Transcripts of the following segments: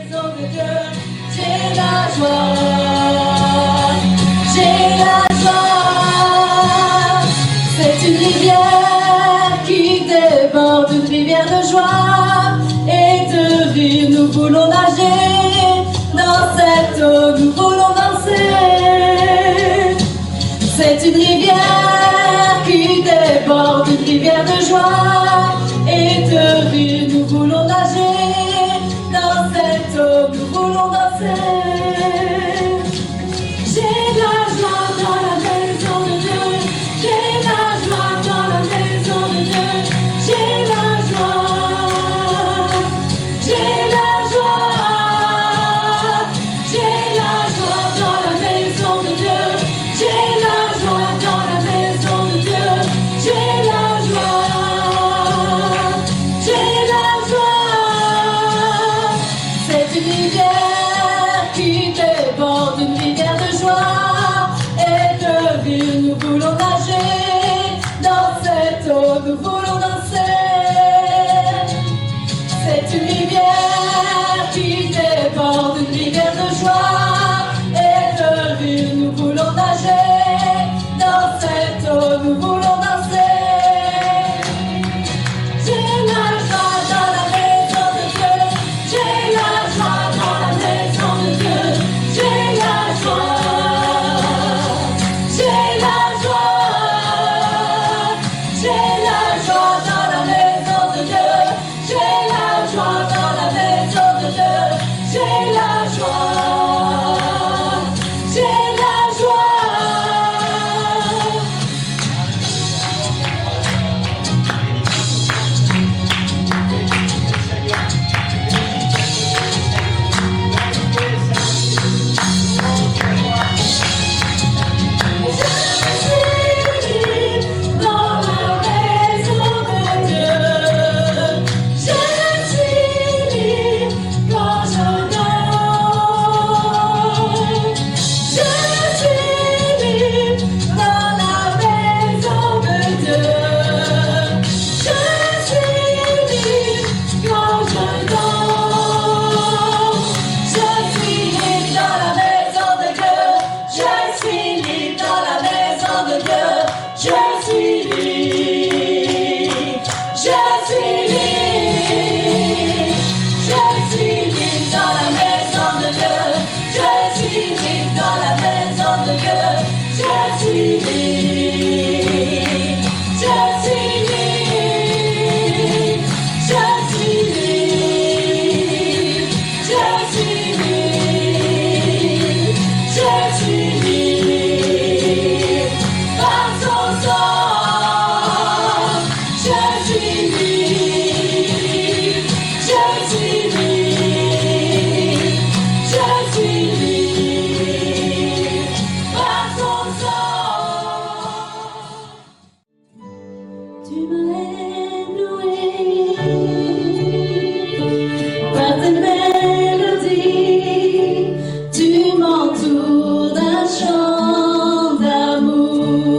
maison de Dieu, j'ai la joie, j'ai la joie. C'est une rivière qui déborde, une rivière de joie et de rire. Nous voulons nager dans cette eau, nous voulons danser. C'est une rivière qui déborde, une rivière de joie et de rire. Nous voulons nager dans cette eau, nous voulons danser. J'ai la joie dans la maison de Dieu, j'ai la joie dans la maison de Dieu, j'ai la joie, j'ai la joie, j'ai la joie dans la maison de Dieu, j'ai la joie dans la maison de Dieu, j'ai la joie, j'ai la joie. C'est une rivière qui déborde, une rivière de joie et de rire. Nous voulons nager dans cette eau, nous voulons danser. C'est une rivière qui déborde, une rivière de joie et de rire. Nous voulons nager dans cette eau, nous voulons danser. J'ai la joie dans la maison de Dieu, j'ai la joie dans la maison de Dieu, j'ai la joie, j'ai la joie, j'ai la joie dans la maison de Dieu, j'ai la joie dans la maison de Dieu, j'ai la joie, j'ai la joie. Dans la maison de Dieu, je suis libre quand je danse. Je suis libre dans la maison de Dieu. Je suis libre quand je danse. Je suis libre dans la maison de Dieu. Je suis libre dans la maison de Dieu. Je suis libre. Je suis libre. Je suis libre dans la maison de Dieu. Je suis libre dans la maison de Dieu. Je suis libre. Je suis libre. Je suis libre. Je suis libre. Je suis libre. Par son sang, je suis libre. Je suis libre. Je suis libre. Par son sang. Tu m'as ébloui par tes mélodies, tu m'entoures d'un chant d'amour,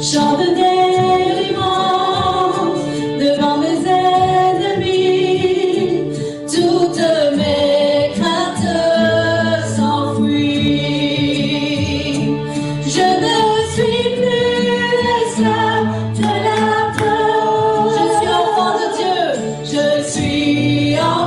chant de délivrance devant mes ennemis. Toutes mes craintes s'enfuient. Je ne suis plus esclave de la peur. Je suis enfant de Dieu. Je suis enfant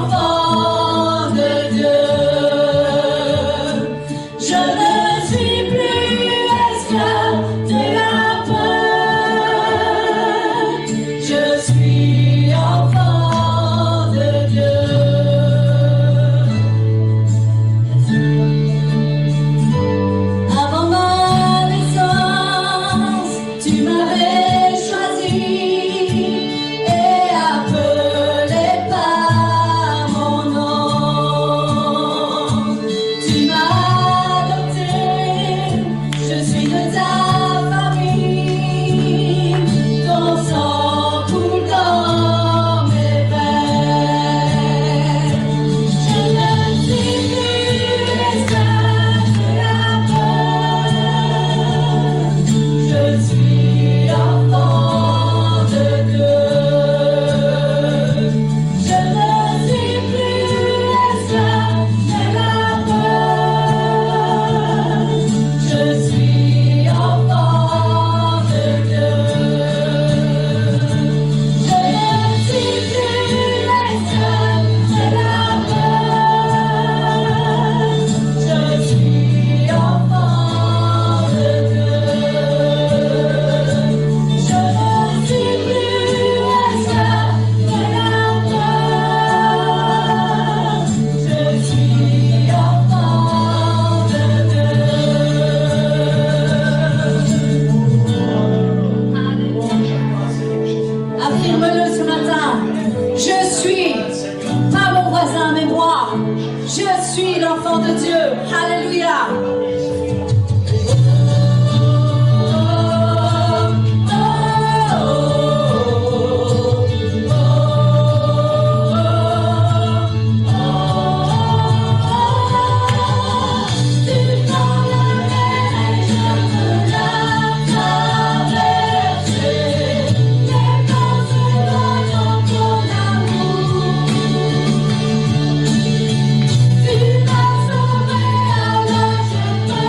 voisin, mais moi, je suis l'enfant de Dieu. Alléluia. Tu m'as sauvé, alors je peux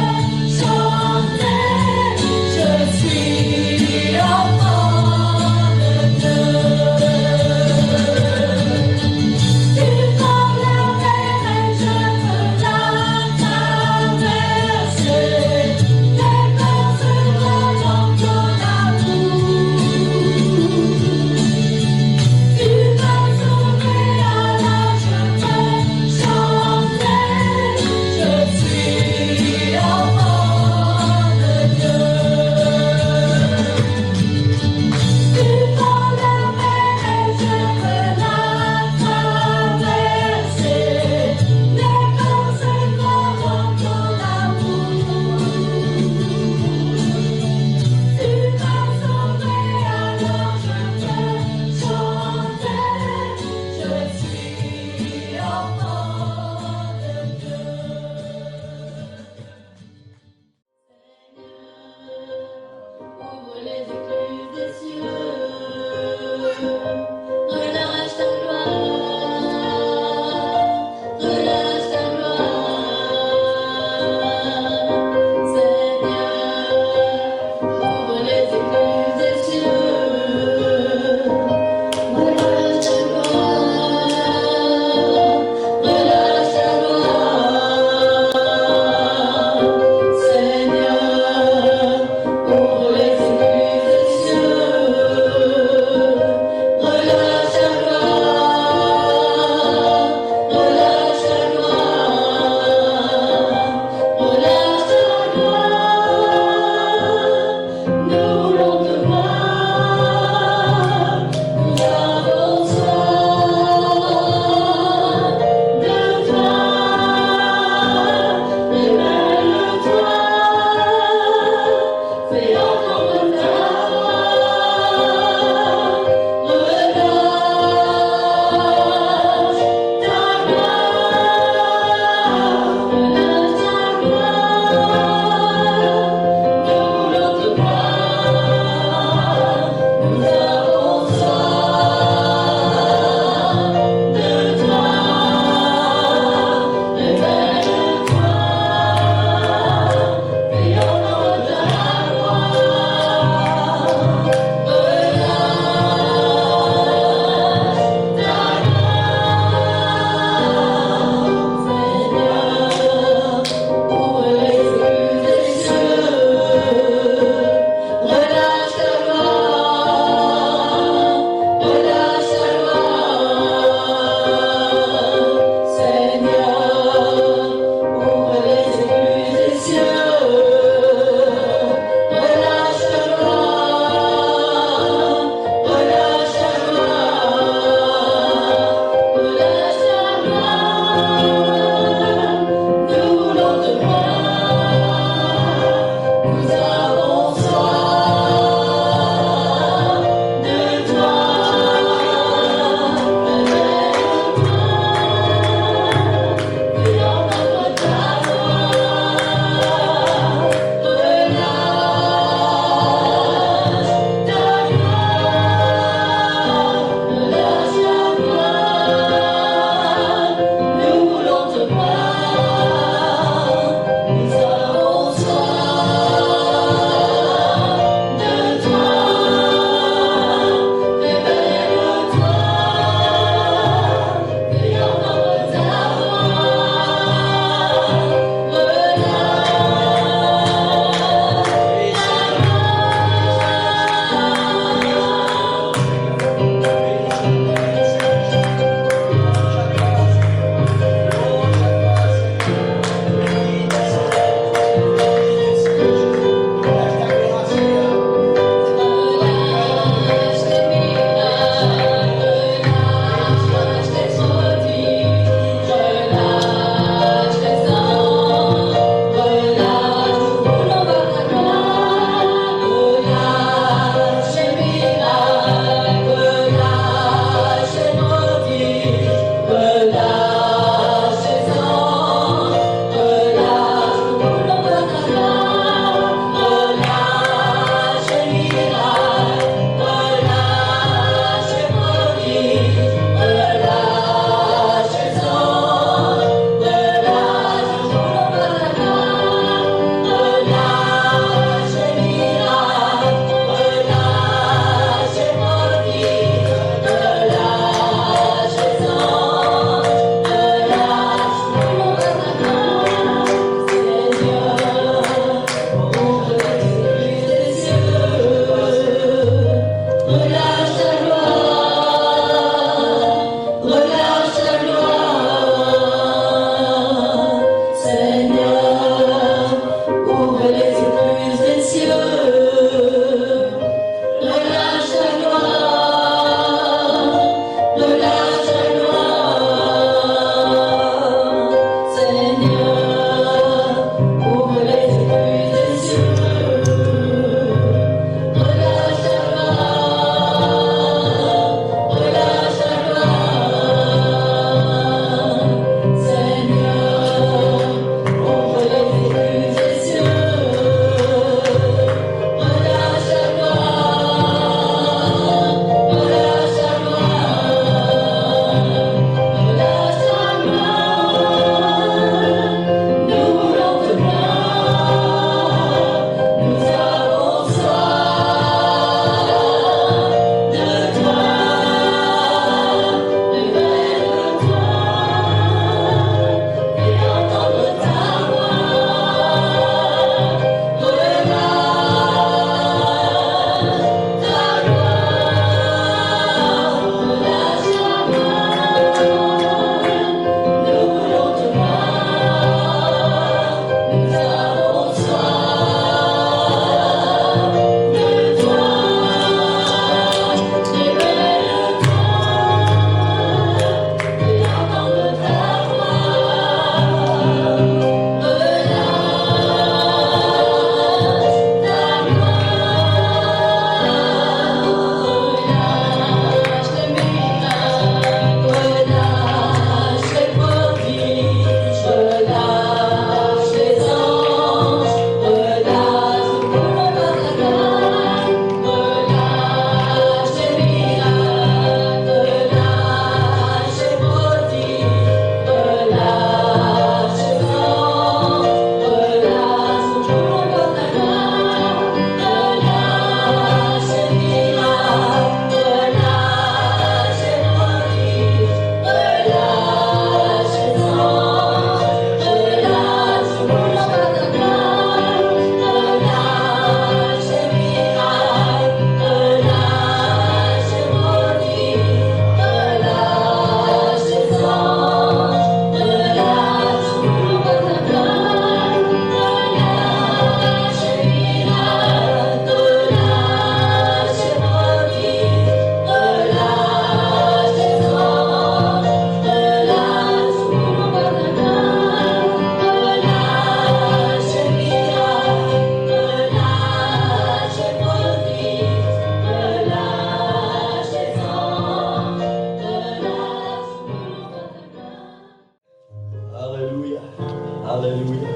Alléluia.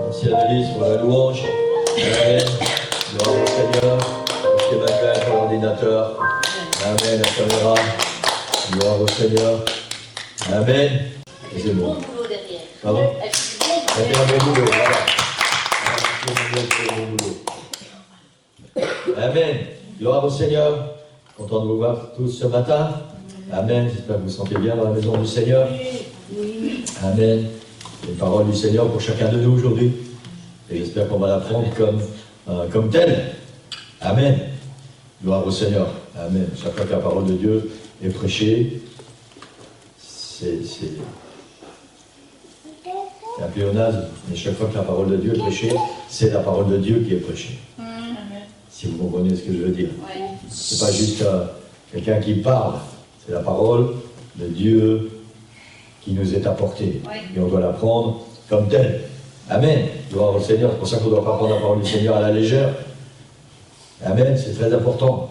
Merci Annelise pour la louange. Amen. Gloire au Seigneur. Merci Emmanuel pour l'ordinateur. Amen. La caméra. Gloire au Seigneur. Amen. Elle fait du bon boulot derrière. Pardon? Elle fait du Elle bon fait boulot. un bon boulot. Voilà. Elle fait un bon boulot. Amen. Gloire au Seigneur. Content de vous voir tous ce matin. Amen. J'espère que vous vous sentez bien dans la maison du Seigneur. Amen. Une parole du Seigneur pour chacun de nous aujourd'hui. Et j'espère qu'on va la prendre comme telle. Amen. Gloire au Seigneur. Amen. Chaque fois que la parole de Dieu est prêchée, c'est un pléonasme, mais chaque fois que la parole de Dieu est prêchée, c'est la parole de Dieu qui est prêchée. Si vous comprenez ce que je veux dire. C'est pas juste quelqu'un qui parle, c'est la parole de Dieu qui nous est apportée. Et on doit la prendre comme telle. Amen. Gloire au Seigneur. C'est pour ça qu'on ne doit pas prendre la parole du Seigneur à la légère. Amen. C'est très important.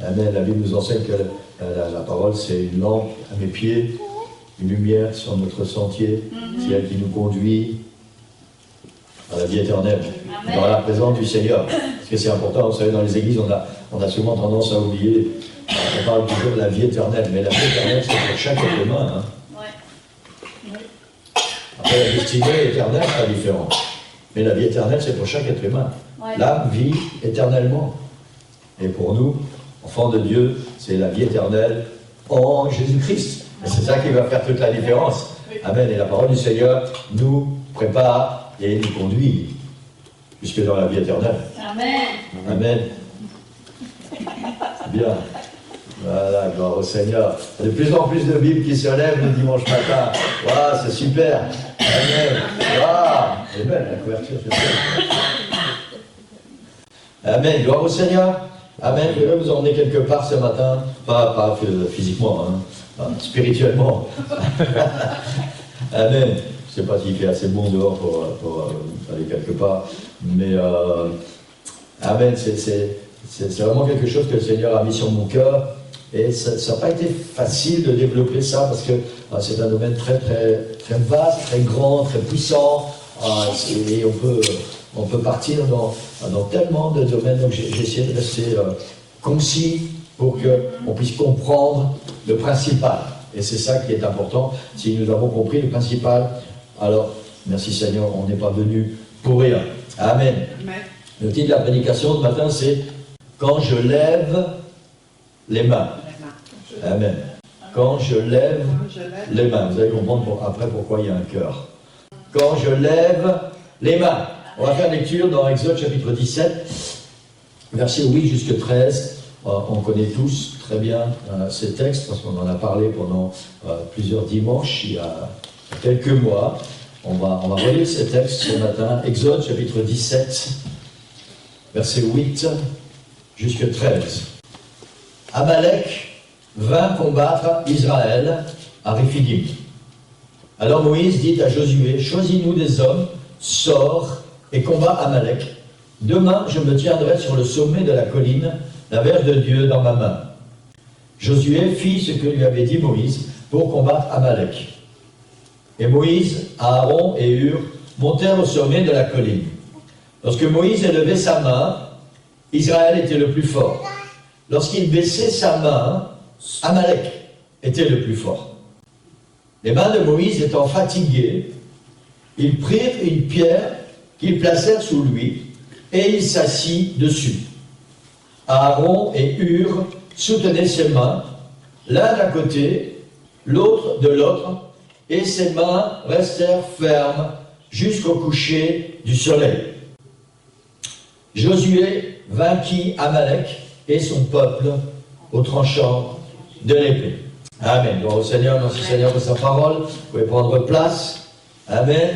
Amen. La Bible nous enseigne que la parole, c'est une lampe à mes pieds, une lumière sur notre sentier. C'est elle qui nous conduit à la vie éternelle, dans la présence du Seigneur. Parce que c'est important, vous savez, dans les églises, on a souvent tendance à oublier. On parle toujours de la vie éternelle, mais la vie éternelle, c'est pour chaque être humain. Hein. Après, la destinée éternelle sera différente. Mais la vie éternelle, c'est pour chaque être humain. L'âme vit éternellement. Et pour nous, enfants de Dieu, c'est la vie éternelle en Jésus-Christ. Et c'est ça qui va faire toute la différence. Amen. Et la parole du Seigneur nous prépare et nous conduit jusque dans la vie éternelle. Amen. Amen. Bien. Voilà, gloire au Seigneur. Il y a de plus en plus de Bibles qui se lèvent le dimanche matin. Waouh, c'est super. Amen. Waouh, c'est belle la couverture. Amen. Gloire au Seigneur. Amen. Je vais vous emmener quelque part ce matin. Pas physiquement, hein. Spirituellement. Amen. Je ne sais pas s'il fait assez bon dehors pour aller quelque part. Mais Amen. C'est vraiment quelque chose que le Seigneur a mis sur mon cœur. Et ça n'a pas été facile de développer ça parce que c'est un domaine très, très, très vaste, très grand, très puissant. Et on peut partir dans tellement de domaines. Donc j'ai essayé de rester concis pour qu'on puisse comprendre le principal. Et c'est ça qui est important. Si nous avons compris le principal, alors, merci Seigneur, on n'est pas venu pour rien. Amen. Amen. Le titre de la prédication ce matin, c'est « Quand je lève les mains ». Amen. Quand je lève les mains. Vous allez comprendre après pourquoi il y a un cœur. Quand je lève les mains. On va faire lecture dans Exode chapitre 17, versets 8 jusqu'à 13. On connaît tous très bien ces textes parce qu'on en a parlé pendant plusieurs dimanches il y a quelques mois. On va relire ces textes ce matin. Exode chapitre 17, versets 8 jusqu'à 13. Amalek vint combattre Israël à Réphidim. Alors Moïse dit à Josué, « Choisis-nous des hommes, sors et combat Amalek. Demain, je me tiendrai sur le sommet de la colline, la verge de Dieu dans ma main. » Josué fit ce que lui avait dit Moïse pour combattre Amalek. Et Moïse, Aaron et Hur montèrent au sommet de la colline. Lorsque Moïse élevait sa main, Israël était le plus fort. Lorsqu'il baissait sa main, Amalek était le plus fort. Les mains de Moïse étant fatiguées, ils prirent une pierre qu'ils placèrent sous lui, et il s'assit dessus. Aaron et Hur soutenaient ses mains, l'un d'un côté, l'autre de l'autre, et ses mains restèrent fermes jusqu'au coucher du soleil. Josué vainquit Amalek et son peuple au tranchant de l'épée. Amen. Gloire au Seigneur, merci Seigneur pour sa parole. Vous pouvez prendre place. Amen.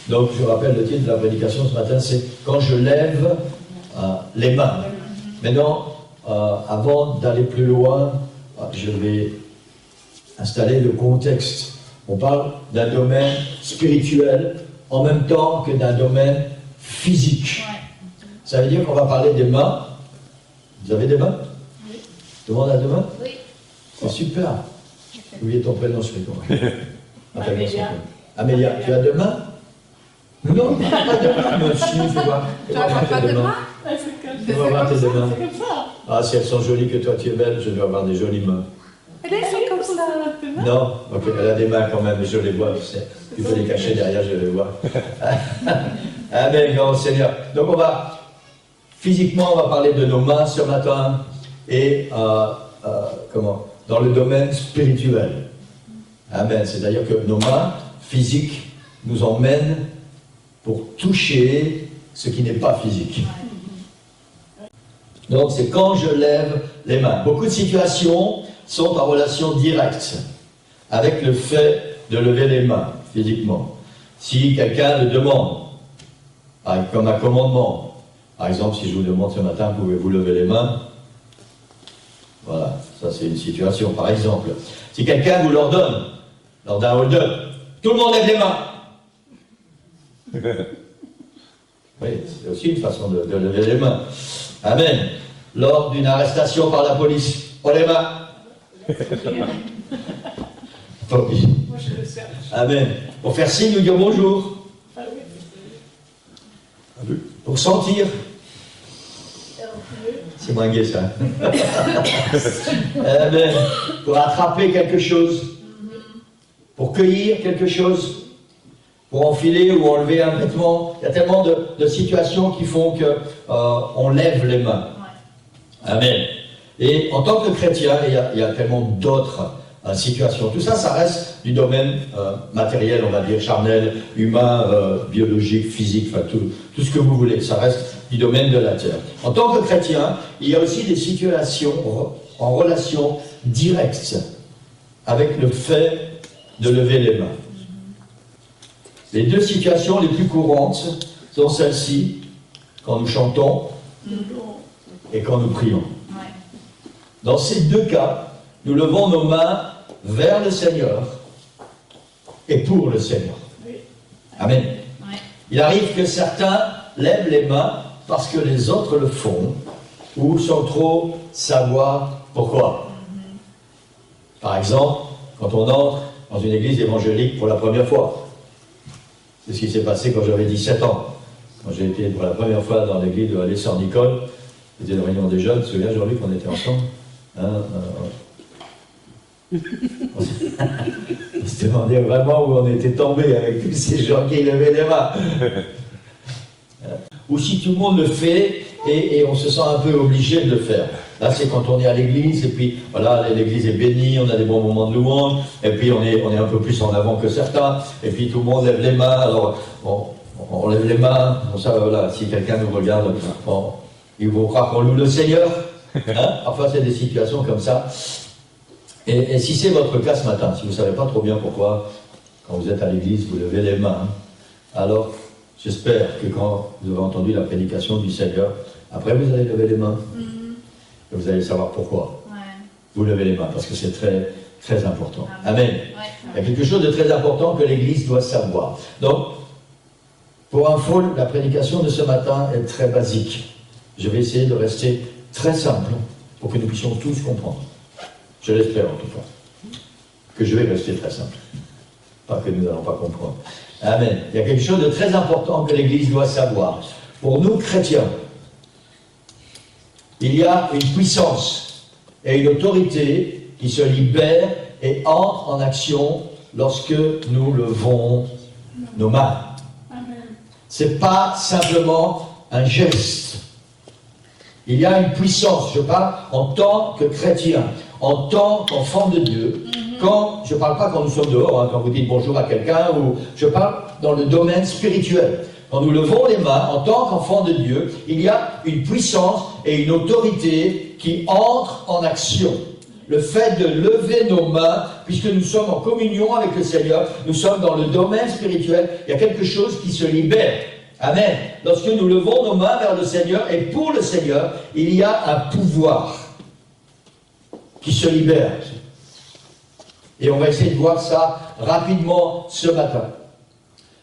Donc je rappelle le titre de la prédication ce matin, c'est « Quand je lève les mains ». Maintenant, avant d'aller plus loin, je vais installer le contexte. On parle d'un domaine spirituel en même temps que d'un domaine physique. Ça veut dire qu'on va parler des mains. Vous avez des mains? Oui. Tout le monde a des mains? Oui. C'est super. Oubliez ton prénom, je fais quoi? Amélia. Amélia, tu as deux mains? Non, pas de main, monsieur, fais voir. Tu n'as pas de main? On va voir tes mains. Ah, si elles sont jolies que toi tu es belle, je dois avoir des jolies mains. Elles sont comme ça. Non, ok, elle a des mains quand même, je les vois, tu sais. Tu peux les cacher derrière, je les vois. Amen, grand Seigneur. Donc physiquement, on va parler de nos mains ce matin et dans le domaine spirituel. Amen, c'est-à-dire que nos mains physiques nous emmènent pour toucher ce qui n'est pas physique. Donc c'est quand je lève les mains. Beaucoup de situations sont en relation directe avec le fait de lever les mains physiquement. Si quelqu'un le demande, comme un commandement, par exemple si je vous demande ce matin, pouvez-vous lever les mains? Voilà, ça c'est une situation par exemple. Si quelqu'un vous l'ordonne, lors d'un hold-up, tout le monde lève les mains. Oui, c'est aussi une façon de lever les mains. Amen. Lors d'une arrestation par la police, on les mains. Amen. Pour faire signe ou dire bonjour. Pour sentir. C'est moins gai ça. Amen. Pour attraper quelque chose. Pour cueillir quelque chose. Pour enfiler ou enlever un vêtement. Il y a tellement de situations qui font qu'on lève les mains. Amen. Et en tant que chrétien, il y a tellement d'autres situations. Tout ça, ça reste du domaine matériel, on va dire, charnel, humain, biologique, physique, enfin tout ce que vous voulez. Ça reste du domaine de la terre. En tant que chrétien, il y a aussi des situations en relation directe avec le fait de lever les mains. Les deux situations les plus courantes sont celles-ci, quand nous chantons et quand nous prions. Dans ces deux cas, nous levons nos mains vers le Seigneur et pour le Seigneur. Amen. Il arrive que certains lèvent les mains parce que les autres le font ou sans trop savoir pourquoi. Par exemple, quand on entre dans une église évangélique pour la première fois. C'est ce qui s'est passé quand j'avais 17 ans. Quand j'ai été pour la première fois dans l'église de Allée-Sœur-Nicole, c'était une réunion des jeunes, tu te souviens, Jean-Luc, qu'on était ensemble on se demandait vraiment où on était tombé avec tous ces gens qui levaient les mains. Ou si tout le monde le fait et on se sent un peu obligé de le faire. Là, c'est quand on est à l'église et puis voilà, l'église est bénie, on a des bons moments de louange et puis on est un peu plus en avant que certains et puis tout le monde lève les mains. Alors on lève les mains, comme ça, voilà, si quelqu'un nous regarde, ils vont croire qu'on loue le Seigneur. Parfois, c'est des situations comme ça. Et si c'est votre cas ce matin, si vous ne savez pas trop bien pourquoi, quand vous êtes à l'église, vous levez les mains, alors j'espère que quand vous avez entendu la prédication du Seigneur, après vous allez lever les mains. Et vous allez savoir pourquoi. Vous levez les mains, parce que c'est très, très important. Amen. Il y a quelque chose de très important que l'Église doit savoir. Donc, pour info, la prédication de ce matin est très basique. Je vais essayer de rester très simple pour que nous puissions tous comprendre. Je l'espère en tout cas. Que je vais rester très simple. Pas que nous n'allons pas comprendre. Amen. Il y a quelque chose de très important que l'Église doit savoir. Pour nous, chrétiens, il y a une puissance et une autorité qui se libèrent et entrent en action lorsque nous levons nos mains. Ce n'est pas simplement un geste. Il y a une puissance, je parle en tant que chrétien, en tant qu'enfant de Dieu. Je ne parle pas quand nous sommes dehors, quand vous dites bonjour à quelqu'un, ou je parle dans le domaine spirituel. Quand nous levons les mains en tant qu'enfants de Dieu, il y a une puissance et une autorité qui entrent en action. Le fait de lever nos mains, puisque nous sommes en communion avec le Seigneur, nous sommes dans le domaine spirituel, il y a quelque chose qui se libère. Amen. Lorsque nous levons nos mains vers le Seigneur et pour le Seigneur, il y a un pouvoir qui se libère. Et on va essayer de voir ça rapidement ce matin.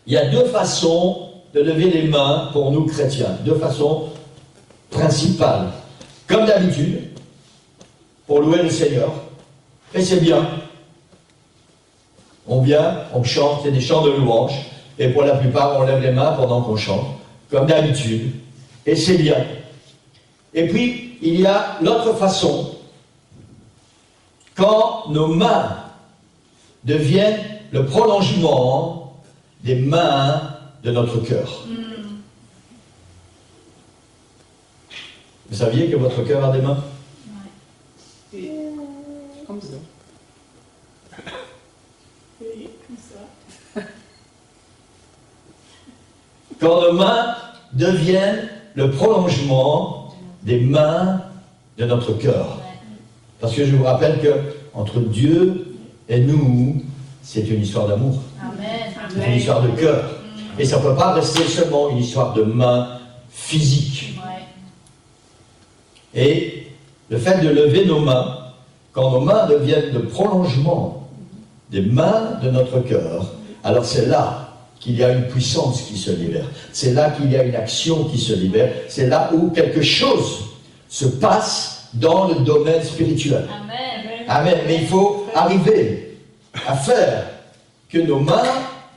Il y a deux façons de lever les mains pour nous chrétiens, deux façons principales. Comme d'habitude, pour louer le Seigneur, et c'est bien. On vient, on chante, c'est des chants de louange, Et pour la plupart, on lève les mains pendant qu'on chante, comme d'habitude. Et c'est bien. Et puis, il y a l'autre façon, quand nos mains deviennent le prolongement des mains de notre cœur. Vous saviez que votre cœur a des mains? Comme ça. Oui, comme ça. Quand nos mains deviennent le prolongement des mains de notre cœur. Parce que je vous rappelle que entre Dieu et nous, c'est une histoire d'amour. C'est une histoire de cœur. Et ça ne peut pas rester seulement une histoire de mains physiques. Et le fait de lever nos mains, quand nos mains deviennent le prolongement des mains de notre cœur, alors c'est là qu'il y a une puissance qui se libère. C'est là qu'il y a une action qui se libère. C'est là où quelque chose se passe dans le domaine spirituel. Amen. Mais il faut arriver à faire que nos mains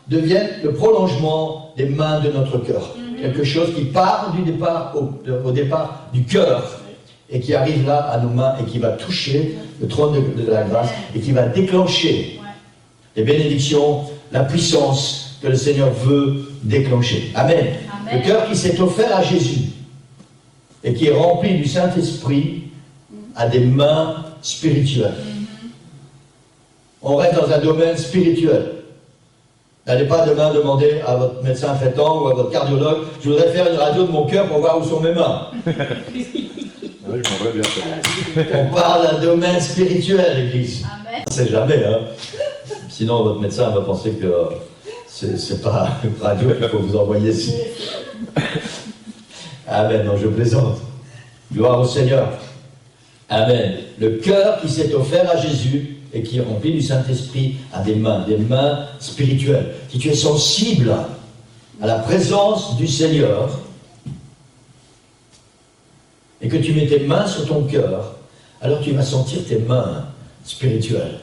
deviennent le prolongement des mains de notre cœur. Quelque chose qui part du départ, au départ du cœur et qui arrive là à nos mains et qui va toucher le trône de la grâce et qui va déclencher les bénédictions, la puissance que le Seigneur veut déclencher. Amen. Le cœur qui s'est offert à Jésus et qui est rempli du Saint-Esprit a des mains spirituelles. On reste dans un domaine spirituel. N'allez pas demain demander à votre médecin traitant ou à votre cardiologue, je voudrais faire une radio de mon cœur pour voir où sont mes mains. Oui, j'aimerais bien ça. On parle d'un domaine spirituel, l'Église. On ne sait jamais, hein. Sinon, votre médecin va penser que c'est pas une radio qu'il faut vous envoyer ici. Amen, non, je plaisante. Gloire au Seigneur. Amen. Le cœur qui s'est offert à Jésus et qui est rempli du Saint-Esprit a des mains spirituelles. Si tu es sensible à la présence du Seigneur et que tu mets tes mains sur ton cœur, alors tu vas sentir tes mains spirituelles.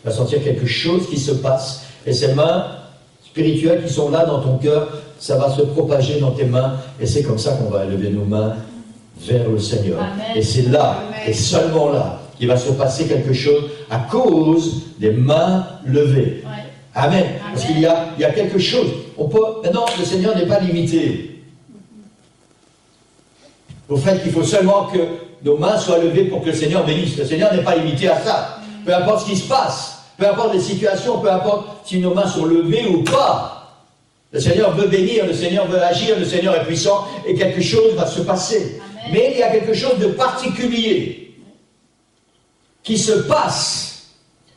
Tu vas sentir quelque chose qui se passe. Et ces mains spirituelles qui sont là dans ton cœur, ça va se propager dans tes mains. Et c'est comme ça qu'on va élever nos mains vers le Seigneur. Amen. Et c'est là, et seulement là, qu'il va se passer quelque chose à cause des mains levées. Amen. Parce qu'il y a quelque chose. Maintenant, le Seigneur n'est pas limité au fait qu'il faut seulement que nos mains soient levées pour que le Seigneur bénisse. Le Seigneur n'est pas limité à ça. Peu importe ce qui se passe, peu importe les situations, peu importe si nos mains sont levées ou pas, le Seigneur veut bénir, le Seigneur veut agir, le Seigneur est puissant et quelque chose va se passer. Amen. Mais il y a quelque chose de particulier qui se passe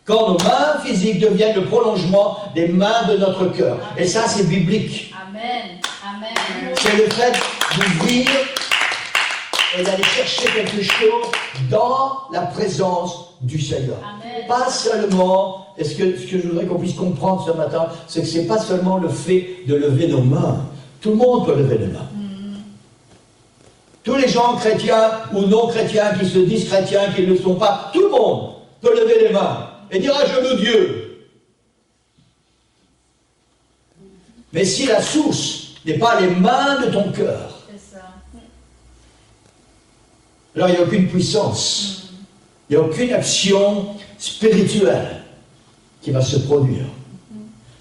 quand nos mains physiques deviennent le prolongement des mains de notre cœur. Et ça, c'est biblique. Amen. Amen. C'est le fait d'ouvrir et d'aller chercher quelque chose dans la présence du Seigneur. Amen. Pas seulement, et ce que je voudrais qu'on puisse comprendre ce matin, c'est que ce n'est pas seulement le fait de lever nos mains. Tout le monde peut lever les mains. Tous les gens chrétiens ou non chrétiens qui se disent chrétiens, qui ne le sont pas, tout le monde peut lever les mains et dire « Ah, je veux Dieu ». Mais si la source n'est pas les mains de ton cœur, C'est ça. alors il n'y a aucune puissance, il n'y a aucune action spirituelle qui va se produire.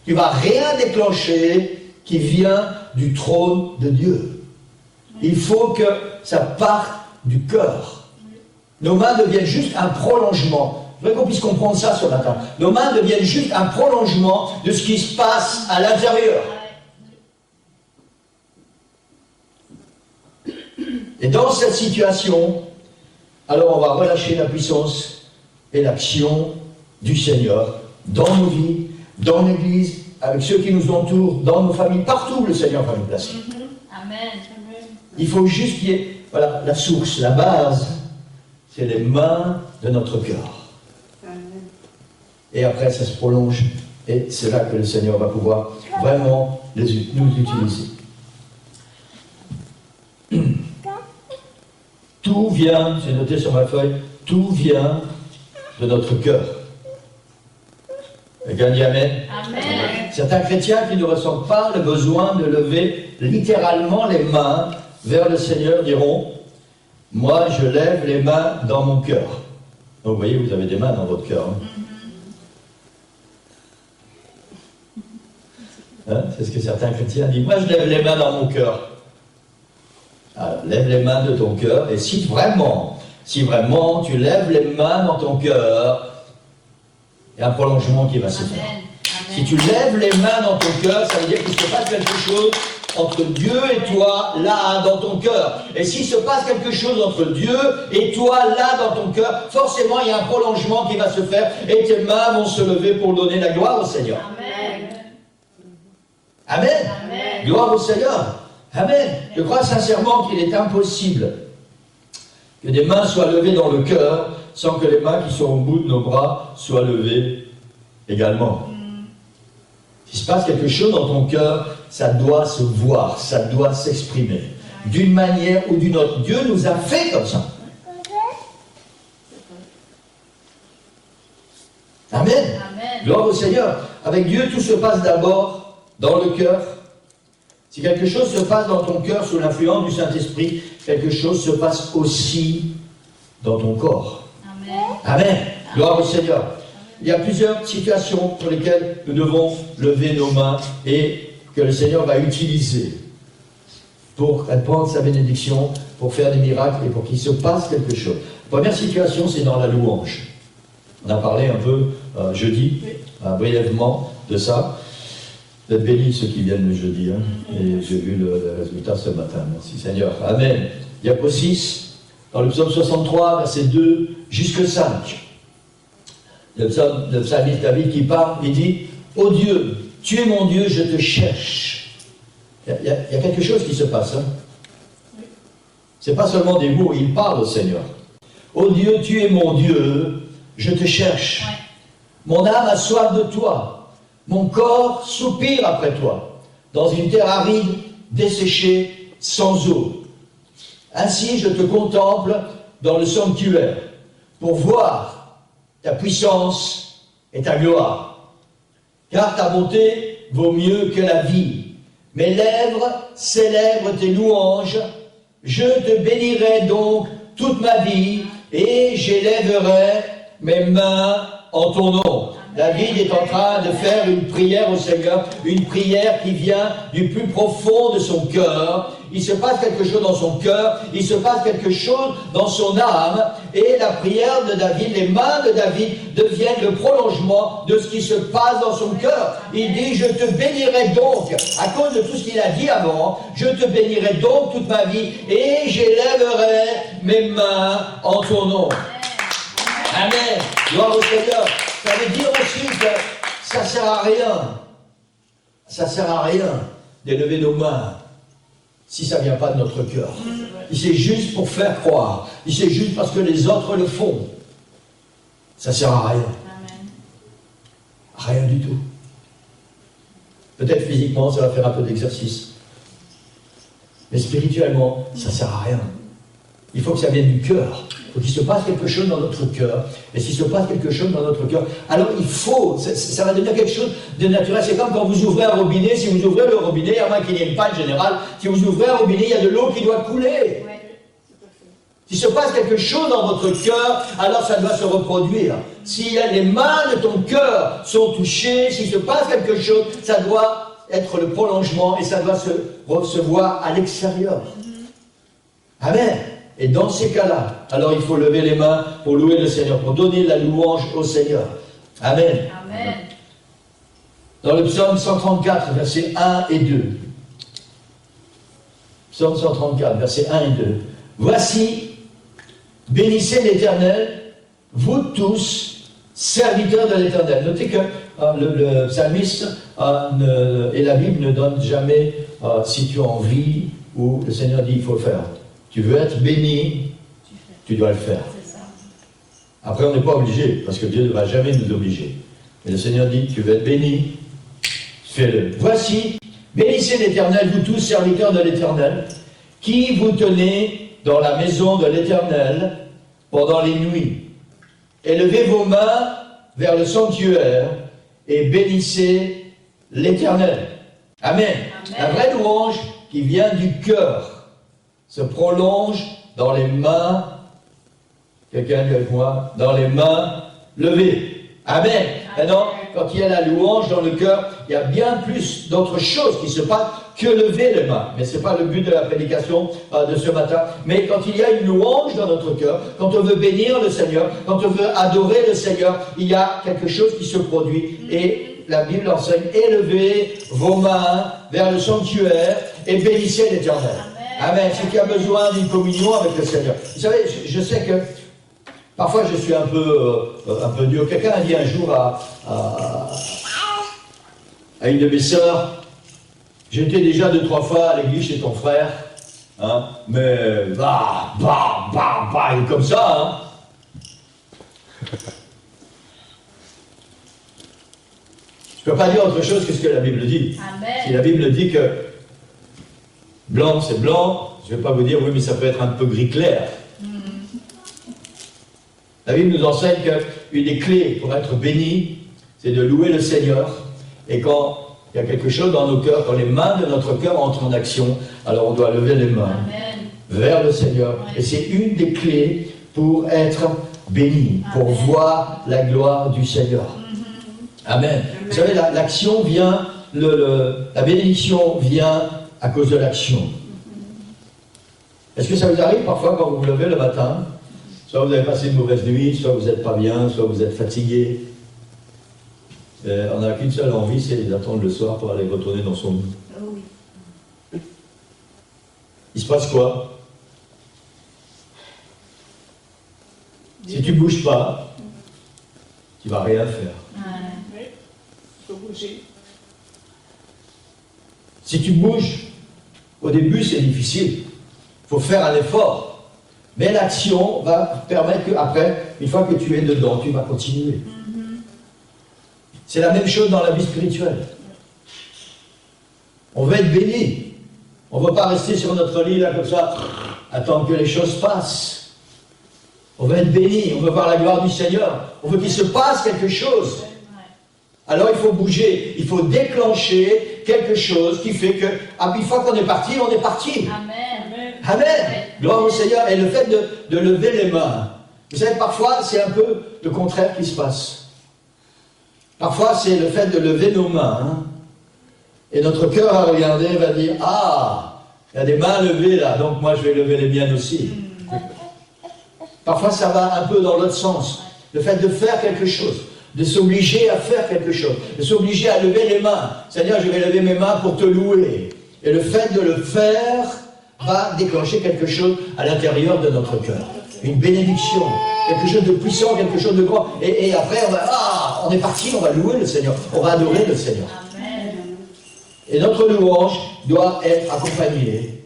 Tu ne vas rien déclencher qui vient du trône de Dieu. Il faut que ça parte du cœur. Nos mains deviennent juste un prolongement. Je voudrais qu'on puisse comprendre ça ce matin. Nos mains deviennent juste un prolongement de ce qui se passe à l'intérieur. Et dans cette situation, alors on va relâcher la puissance et l'action du Seigneur dans nos vies, dans l'Église, avec ceux qui nous entourent, dans nos familles, partout où le Seigneur va nous placer. Amen. Il faut juste qu'il y ait, voilà, la source, la base, c'est les mains de notre cœur. Et après, ça se prolonge, et c'est là que le Seigneur va pouvoir vraiment nous utiliser. Tout vient, j'ai noté sur ma feuille, tout vient de notre cœur. Quelqu'un dit Amen. Amen. Certains chrétiens qui ne ressentent pas le besoin de lever littéralement les mains vers le Seigneur diront « Moi, je lève les mains dans mon cœur. » Donc, vous voyez, vous avez des mains dans votre cœur. Hein? C'est ce que certains chrétiens disent. « Moi, je lève les mains dans mon cœur. » Alors, lève les mains de ton cœur, et si vraiment tu lèves les mains dans ton cœur, il y a un prolongement qui va se faire. Si tu lèves les mains dans ton cœur, ça veut dire qu'il se passe quelque chose entre Dieu et toi, là, dans ton cœur. Et s'il se passe quelque chose entre Dieu et toi, là, dans ton cœur, forcément, il y a un prolongement qui va se faire et tes mains vont se lever pour donner la gloire au Seigneur. Amen. Amen. Amen. Gloire au Seigneur. Amen. Je crois sincèrement qu'il est impossible que des mains soient levées dans le cœur sans que les mains qui sont au bout de nos bras soient levées également. S'il se passe quelque chose dans ton cœur, ça doit se voir, ça doit s'exprimer. D'une manière ou d'une autre. Dieu nous a fait comme ça. Amen. Amen. Gloire au Seigneur. Avec Dieu, tout se passe d'abord dans le cœur. Si quelque chose se passe dans ton cœur sous l'influence du Saint-Esprit, quelque chose se passe aussi dans ton corps. Amen. Amen. Gloire au Seigneur. Il y a plusieurs situations pour lesquelles nous devons lever nos mains et que le Seigneur va utiliser pour prendre sa bénédiction, pour faire des miracles et pour qu'il se passe quelque chose. La première situation, c'est dans la louange. On a parlé un peu jeudi, brièvement, de ça. Vous êtes bénis ceux qui viennent le jeudi, hein, et j'ai vu le résultat ce matin. Merci Seigneur. Amen. Diapo 6, dans le psaume 63, verset 2 jusqu'à 5. Le psalmiste David qui parle, il dit « Ô Dieu, tu es mon Dieu, je te cherche. » Il y a quelque chose qui se passe. Hein? Ce n'est pas seulement des mots, il parle au Seigneur. « Ô Dieu, tu es mon Dieu, je te cherche. Mon âme a soif de toi. Mon corps soupire après toi, dans une terre aride, desséchée, sans eau. Ainsi je te contemple dans le sanctuaire, pour voir ta puissance et ta gloire. Car ta bonté vaut mieux que la vie. Mes lèvres célèbrent tes louanges. Je te bénirai donc toute ma vie, et j'élèverai mes mains en ton nom. David est en train de faire une prière au Seigneur, une prière qui vient du plus profond de son cœur. Il se passe quelque chose dans son cœur, il se passe quelque chose dans son âme, et la prière de David, les mains de David deviennent le prolongement de ce qui se passe dans son cœur. Il dit, je te bénirai donc, à cause de tout ce qu'il a dit avant, je te bénirai donc toute ma vie, et j'élèverai mes mains en ton nom. Amen. Gloire au Seigneur. Ça veut dire aussi que ça ne sert à rien. Ça ne sert à rien d'élever nos mains si ça ne vient pas de notre cœur. Si c'est juste pour faire croire, si c'est juste parce que les autres le font, ça ne sert à rien. Rien du tout. Peut-être physiquement, ça va faire un peu d'exercice. Mais spirituellement, ça ne sert à rien. Il faut que ça vienne du cœur. Il faut qu'il se passe quelque chose dans notre cœur. Et s'il se passe quelque chose dans notre cœur, alors il faut, ça va devenir quelque chose de naturel. C'est comme quand vous ouvrez un robinet. Si vous ouvrez le robinet, à moins qu'il n'y ait une panne générale, si vous ouvrez un robinet, il y a de l'eau qui doit couler. S'il se passe quelque chose dans votre cœur, alors ça doit se reproduire. Si les mains de ton cœur sont touchées, s'il se passe quelque chose, ça doit être le prolongement et ça doit se recevoir à l'extérieur. Amen. Et dans ces cas-là, alors il faut lever les mains pour louer le Seigneur, pour donner la louange au Seigneur. Amen. Amen. Dans le psaume 134, versets 1 et 2. Psaume 134, versets 1 et 2. Voici, bénissez l'Éternel, vous tous, serviteurs de l'Éternel. Notez que le psalmiste et la Bible ne donnent jamais si tu as envie ou le Seigneur dit il faut le faire. Tu veux être béni, tu dois le faire. Après, on n'est pas obligé, parce que Dieu ne va jamais nous obliger. Mais le Seigneur dit, tu veux être béni, fais-le. Voici, bénissez l'Éternel, vous tous, serviteurs de l'Éternel, qui vous tenez dans la maison de l'Éternel pendant les nuits. Élevez vos mains vers le sanctuaire et bénissez l'Éternel. Amen. La vraie louange qui vient du cœur se prolonge dans les mains, quelqu'un dit avec moi, dans les mains levées. Amen. Maintenant, quand il y a la louange dans le cœur, il y a bien plus d'autres choses qui se passent que lever les mains. Mais ce n'est pas le but de la prédication de ce matin. Mais quand il y a une louange dans notre cœur, quand on veut bénir le Seigneur, quand on veut adorer le Seigneur, il y a quelque chose qui se produit. Et la Bible enseigne, élevez vos mains vers le sanctuaire et bénissez l'Éternel. Amen. C'est qu'il y a besoin d'une communion avec le Seigneur. Vous savez, je sais que parfois je suis un peu dur. Quelqu'un a dit un jour à une de mes sœurs, j'étais déjà 2-3 fois à l'église chez ton frère, hein, mais il est comme ça, hein. Je ne peux pas dire autre chose que ce que la Bible dit. Amen. Si la Bible dit que blanc c'est blanc, je ne vais pas vous dire oui mais ça peut être un peu gris clair. La Bible nous enseigne qu'une des clés pour être béni, c'est de louer le Seigneur. Et quand il y a quelque chose dans nos cœurs, quand les mains de notre cœur entrent en action, alors on doit lever les mains vers le Seigneur. Et c'est une des clés pour être béni, pour voir la gloire du Seigneur. Amen. Vous savez, l'action vient, la bénédiction vient à cause de l'action. Est-ce que ça vous arrive parfois quand vous vous levez le matin, soit vous avez passé une mauvaise nuit, soit vous n'êtes pas bien, soit vous êtes fatigué. On n'a qu'une seule envie, c'est d'attendre le soir pour aller retourner dans son lit. Oh oui. Il se passe quoi? Si tu ne bouges pas, tu ne vas rien faire. Oui, il faut bouger. Si tu bouges, au début c'est difficile. Il faut faire un effort. Mais l'action va permettre qu'après, une fois que tu es dedans, tu vas continuer. C'est la même chose dans la vie spirituelle. On veut être béni. On ne veut pas rester sur notre lit là comme ça, attendre que les choses passent. On veut être béni, on veut voir la gloire du Seigneur. On veut qu'il se passe quelque chose. Alors il faut bouger, il faut déclencher quelque chose qui fait que, une fois qu'on est parti, on est parti. Amen. Amen. Gloire au Seigneur. Et le fait de lever les mains, vous savez, parfois c'est un peu le contraire qui se passe. Parfois c'est le fait de lever nos mains. Hein, et notre cœur va regarder et va dire, ah, il y a des mains levées là, donc moi je vais lever les miennes aussi. Parfois ça va un peu dans l'autre sens. Le fait de faire quelque chose, de s'obliger à faire quelque chose, de s'obliger à lever les mains. Seigneur, je vais lever mes mains pour te louer. Et le fait de le faire va déclencher quelque chose à l'intérieur de notre cœur. Une bénédiction, quelque chose de puissant, quelque chose de grand. Et après, on est parti, on va louer le Seigneur, on va adorer le Seigneur. Amen. Et notre louange doit être accompagnée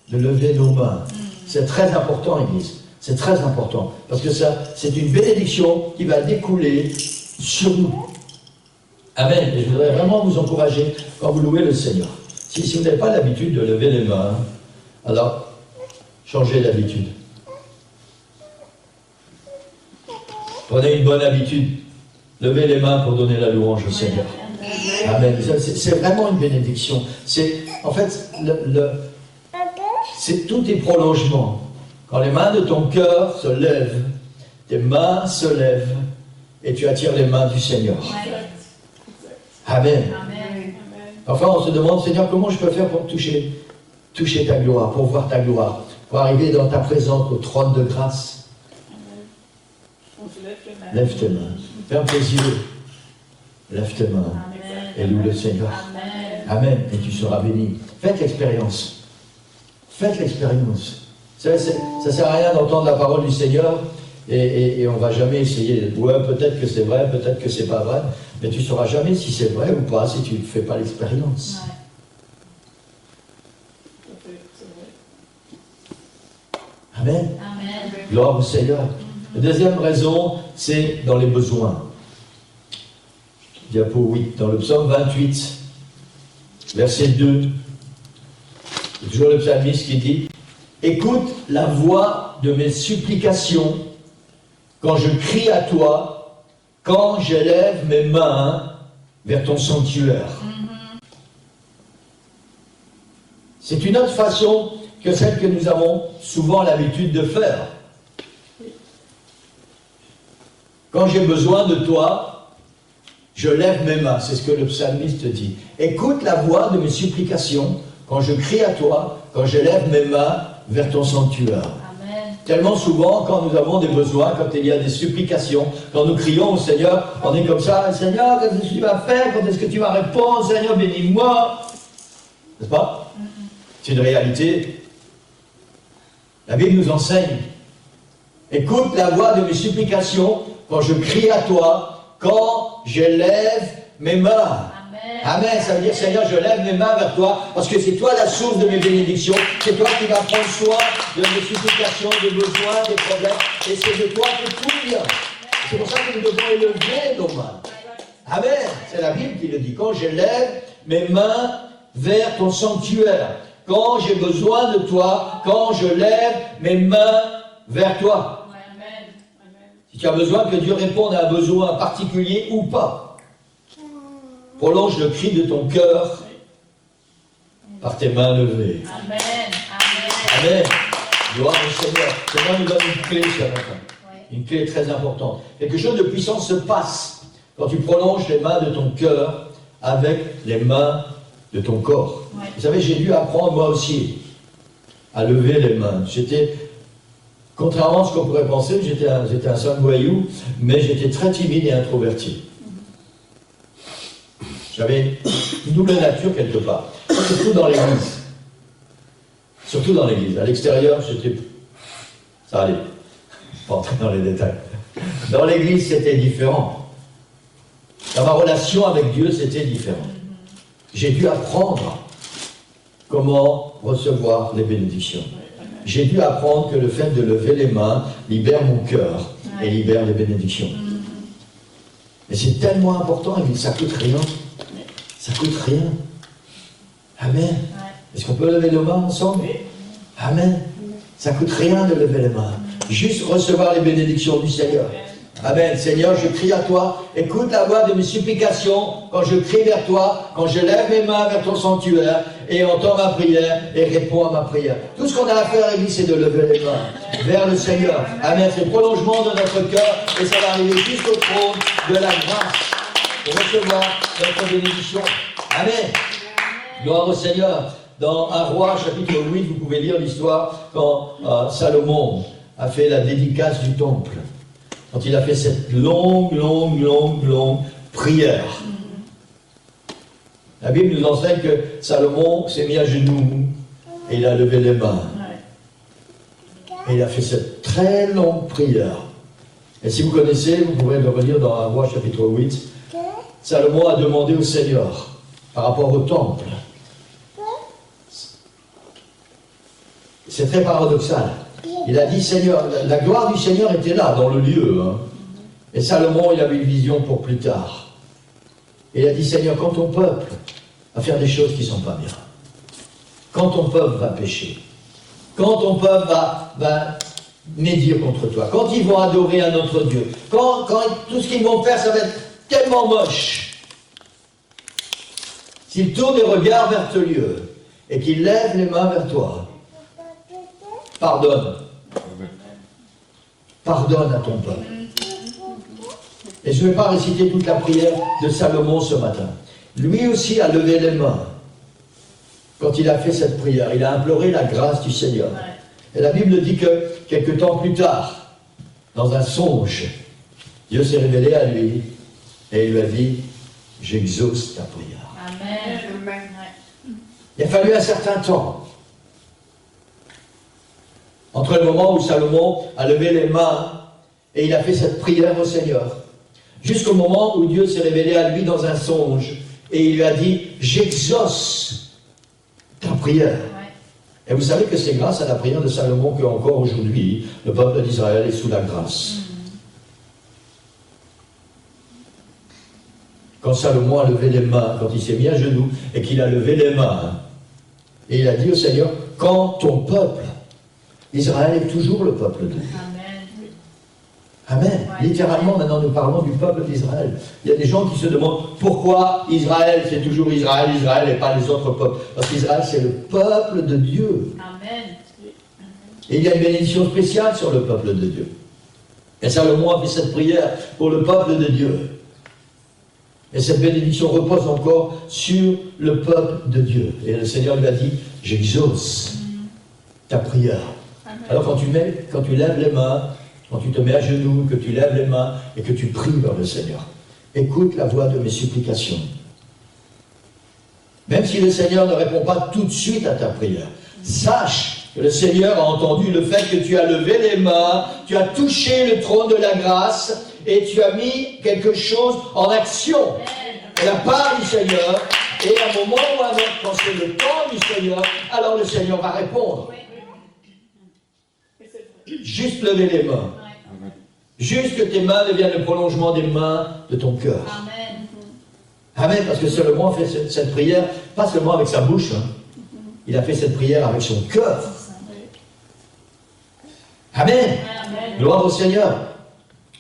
de lever nos mains. C'est très important, Église. C'est très important. Parce que ça, c'est une bénédiction qui va découler sur nous. Amen. Et je voudrais vraiment vous encourager quand vous louez le Seigneur. Si vous n'avez pas l'habitude de lever les mains, alors changez d'habitude. Prenez une bonne habitude. Levez les mains pour donner la louange au Seigneur. Amen. C'est vraiment une bénédiction. En fait, c'est tous tes prolongements. Quand les mains de ton cœur se lèvent, tes mains se lèvent et tu attires les mains du Seigneur. Amen. Amen. Parfois on se demande, Seigneur, comment je peux faire pour toucher ta gloire, pour voir ta gloire, pour arriver dans ta présence au trône de grâce. On se lève les mains. Lève tes mains. Ferme tes yeux. Lève tes mains. Amen. Et loue le Seigneur. Amen. Amen. Et tu seras béni. Faites l'expérience. Faites l'expérience. Ça ne sert à rien d'entendre la parole du Seigneur et on ne va jamais essayer. Ouais, peut-être que c'est vrai, peut-être que c'est pas vrai, mais tu ne sauras jamais si c'est vrai ou pas si tu ne fais pas l'expérience. Amen. Amen. Gloire au Seigneur. La deuxième raison, c'est dans les besoins. Diapo 8, dans le psaume 28, verset 2. C'est toujours le psalmiste qui dit: écoute la voix de mes supplications quand je crie à toi, quand j'élève mes mains vers ton sanctuaire. C'est une autre façon que celle que nous avons souvent l'habitude de faire. Quand j'ai besoin de toi, je lève mes mains, c'est ce que le psalmiste dit. Écoute la voix de mes supplications quand je crie à toi, quand je lève mes mains vers ton sanctuaire. Amen. Tellement souvent, quand nous avons des besoins, quand il y a des supplications, quand nous crions au Seigneur, on est comme ça, Seigneur, qu'est-ce que tu vas faire? Quand est-ce que tu vas répondre? Seigneur, bénis-moi. N'est-ce pas? C'est une réalité. La Bible nous enseigne. Écoute la voix de mes supplications quand je crie à toi, quand je lève mes mains. Amen. Ça veut dire, Seigneur, je lève mes mains vers toi, parce que c'est toi la source de mes bénédictions. C'est toi qui vas prendre soin de mes supplications, des besoins, des problèmes. Et c'est de toi que tout vient. C'est pour ça que nous devons élever nos mains. Amen. C'est la Bible qui le dit. Quand je lève mes mains vers ton sanctuaire, quand j'ai besoin de toi, quand je lève mes mains vers toi. Amen. Si tu as besoin que Dieu réponde à un besoin particulier ou pas, prolonge le cri de ton cœur par tes mains levées. Amen. Amen. Gloire au Seigneur. Le Seigneur nous donne une clé ce matin. Une clé très importante. Quelque chose de puissant se passe quand tu prolonges les mains de ton cœur avec les mains de ton corps. Ouais. Vous savez, j'ai dû apprendre moi aussi à lever les mains. Contrairement à ce qu'on pourrait penser, j'étais un sale voyou, mais j'étais très timide et introverti. J'avais une double nature quelque part, surtout dans l'église. Surtout dans l'église. À l'extérieur, ça allait. Pas entrer dans les détails. Dans l'église, c'était différent. Dans ma relation avec Dieu, c'était différent. J'ai dû apprendre comment recevoir les bénédictions. J'ai dû apprendre que le fait de lever les mains libère mon cœur et libère les bénédictions. Et c'est tellement important, et ça coûte rien. Ça coûte rien. Amen. Est-ce qu'on peut lever les mains ensemble? Amen. Ça coûte rien de lever les mains. Juste recevoir les bénédictions du Seigneur. Amen. Seigneur, je crie à toi. Écoute la voix de mes supplications quand je crie vers toi, quand je lève mes mains vers ton sanctuaire et entends ma prière et réponds à ma prière. Tout ce qu'on a à faire, Église, c'est de lever les mains vers le Seigneur. Amen. C'est le prolongement de notre cœur et ça va arriver jusqu'au trône de la grâce pour recevoir notre bénédiction. Amen. Gloire au Seigneur. Dans 1 Roi, chapitre 8, vous pouvez lire l'histoire quand Salomon a fait la dédicace du temple. Quand il a fait cette longue prière. La Bible nous enseigne que Salomon s'est mis à genoux et il a levé les mains. Et il a fait cette très longue prière. Et si vous connaissez, vous pourrez le relire dans 1 Roi, chapitre 8. Salomon a demandé au Seigneur, par rapport au temple. C'est très paradoxal. Il a dit, Seigneur, la gloire du Seigneur était là, dans le lieu. Hein. Et Salomon, il avait une vision pour plus tard. Et il a dit, Seigneur, quand ton peuple va faire des choses qui ne sont pas bien, quand ton peuple va pécher, quand ton peuple va médire contre toi, quand ils vont adorer un autre Dieu, quand tout ce qu'ils vont faire, ça va être tellement moche. S'ils tournent les regards vers ce lieu et qu'ils lèvent les mains vers toi, pardonne. Pardonne à ton peuple. Et je ne vais pas réciter toute la prière de Salomon ce matin. Lui aussi a levé les mains. Quand il a fait cette prière, il a imploré la grâce du Seigneur. Et la Bible dit que, quelque temps plus tard, dans un songe, Dieu s'est révélé à lui et il lui a dit, j'exauce ta prière. Amen. Il a fallu un certain temps entre le moment où Salomon a levé les mains et il a fait cette prière au Seigneur, jusqu'au moment où Dieu s'est révélé à lui dans un songe et il lui a dit, j'exauce ta prière. Et vous savez que c'est grâce à la prière de Salomon qu'encore aujourd'hui, le peuple d'Israël est sous la grâce. Quand Salomon a levé les mains, quand il s'est mis à genoux et qu'il a levé les mains, et il a dit au Seigneur, quand ton peuple, Israël est toujours le peuple de Dieu. Amen. Littéralement, maintenant, nous parlons du peuple d'Israël. Il y a des gens qui se demandent pourquoi Israël, c'est toujours Israël, Israël et pas les autres peuples. Parce qu'Israël, c'est le peuple de Dieu. Amen. Et il y a une bénédiction spéciale sur le peuple de Dieu. Et Salomon a fait cette prière pour le peuple de Dieu. Et cette bénédiction repose encore sur le peuple de Dieu. Et le Seigneur lui a dit, j'exauce ta prière. Alors quand tu lèves les mains, quand tu te mets à genoux, que tu lèves les mains et que tu pries vers le Seigneur, écoute la voix de mes supplications. Même si le Seigneur ne répond pas tout de suite à ta prière, sache que le Seigneur a entendu le fait que tu as levé les mains, tu as touché le trône de la grâce et tu as mis quelque chose en action de la part du Seigneur. Et à un moment ou à un autre, quand c'est le temps du Seigneur, alors le Seigneur va répondre. Juste lever les mains. Juste que tes mains deviennent le prolongement des mains de ton cœur. Amen. Amen, parce que Salomon a fait cette prière, pas seulement avec sa bouche, hein. Il a fait cette prière avec son cœur. Amen. Amen. Gloire au Seigneur.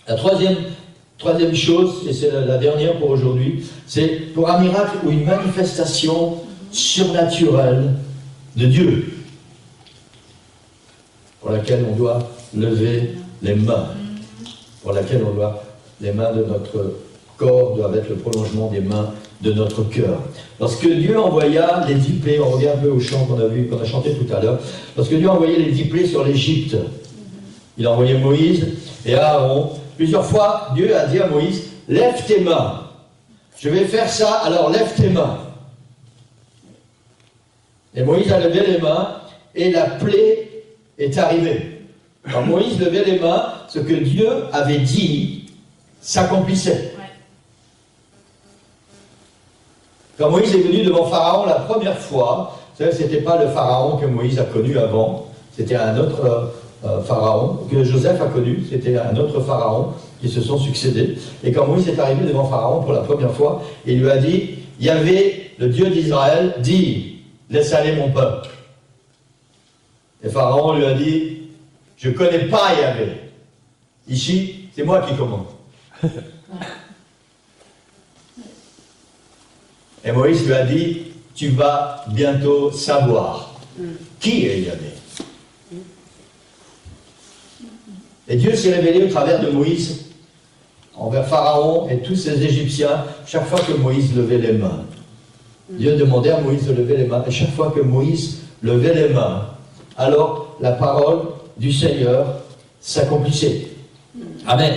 La troisième chose, et c'est la dernière pour aujourd'hui, c'est pour un miracle ou une manifestation surnaturelle de Dieu, pour laquelle on doit lever les mains, pour laquelle les mains de notre corps doivent être le prolongement des mains de notre cœur. Lorsque Dieu envoya les 10 plaies, on revient un peu au chant qu'on a chanté tout à l'heure, lorsque Dieu a envoyé les 10 plaies sur l'Égypte, il a envoyé Moïse et Aaron. Plusieurs fois, Dieu a dit à Moïse, lève tes mains. Je vais faire ça, alors lève tes mains. Et Moïse a levé les mains et la plaie est arrivée. Quand Moïse levait les mains, ce que Dieu avait dit s'accomplissait. Quand Moïse est venu devant Pharaon la première fois, ce n'était pas le Pharaon que Moïse a connu avant, c'était un autre Pharaon que Joseph a connu, c'était un autre Pharaon qui se sont succédés. Et quand Moïse est arrivé devant Pharaon pour la première fois, il lui a dit, Yahvé, le Dieu d'Israël, dit, laisse aller mon peuple. Et Pharaon lui a dit, je ne connais pas Yahvé. Ici, c'est moi qui commande. Et Moïse lui a dit, tu vas bientôt savoir qui est Yahvé. Et Dieu s'est révélé au travers de Moïse envers Pharaon et tous ces Égyptiens chaque fois que Moïse levait les mains. Dieu demandait à Moïse de lever les mains et chaque fois que Moïse levait les mains, alors la parole du Seigneur s'accomplissait. Amen.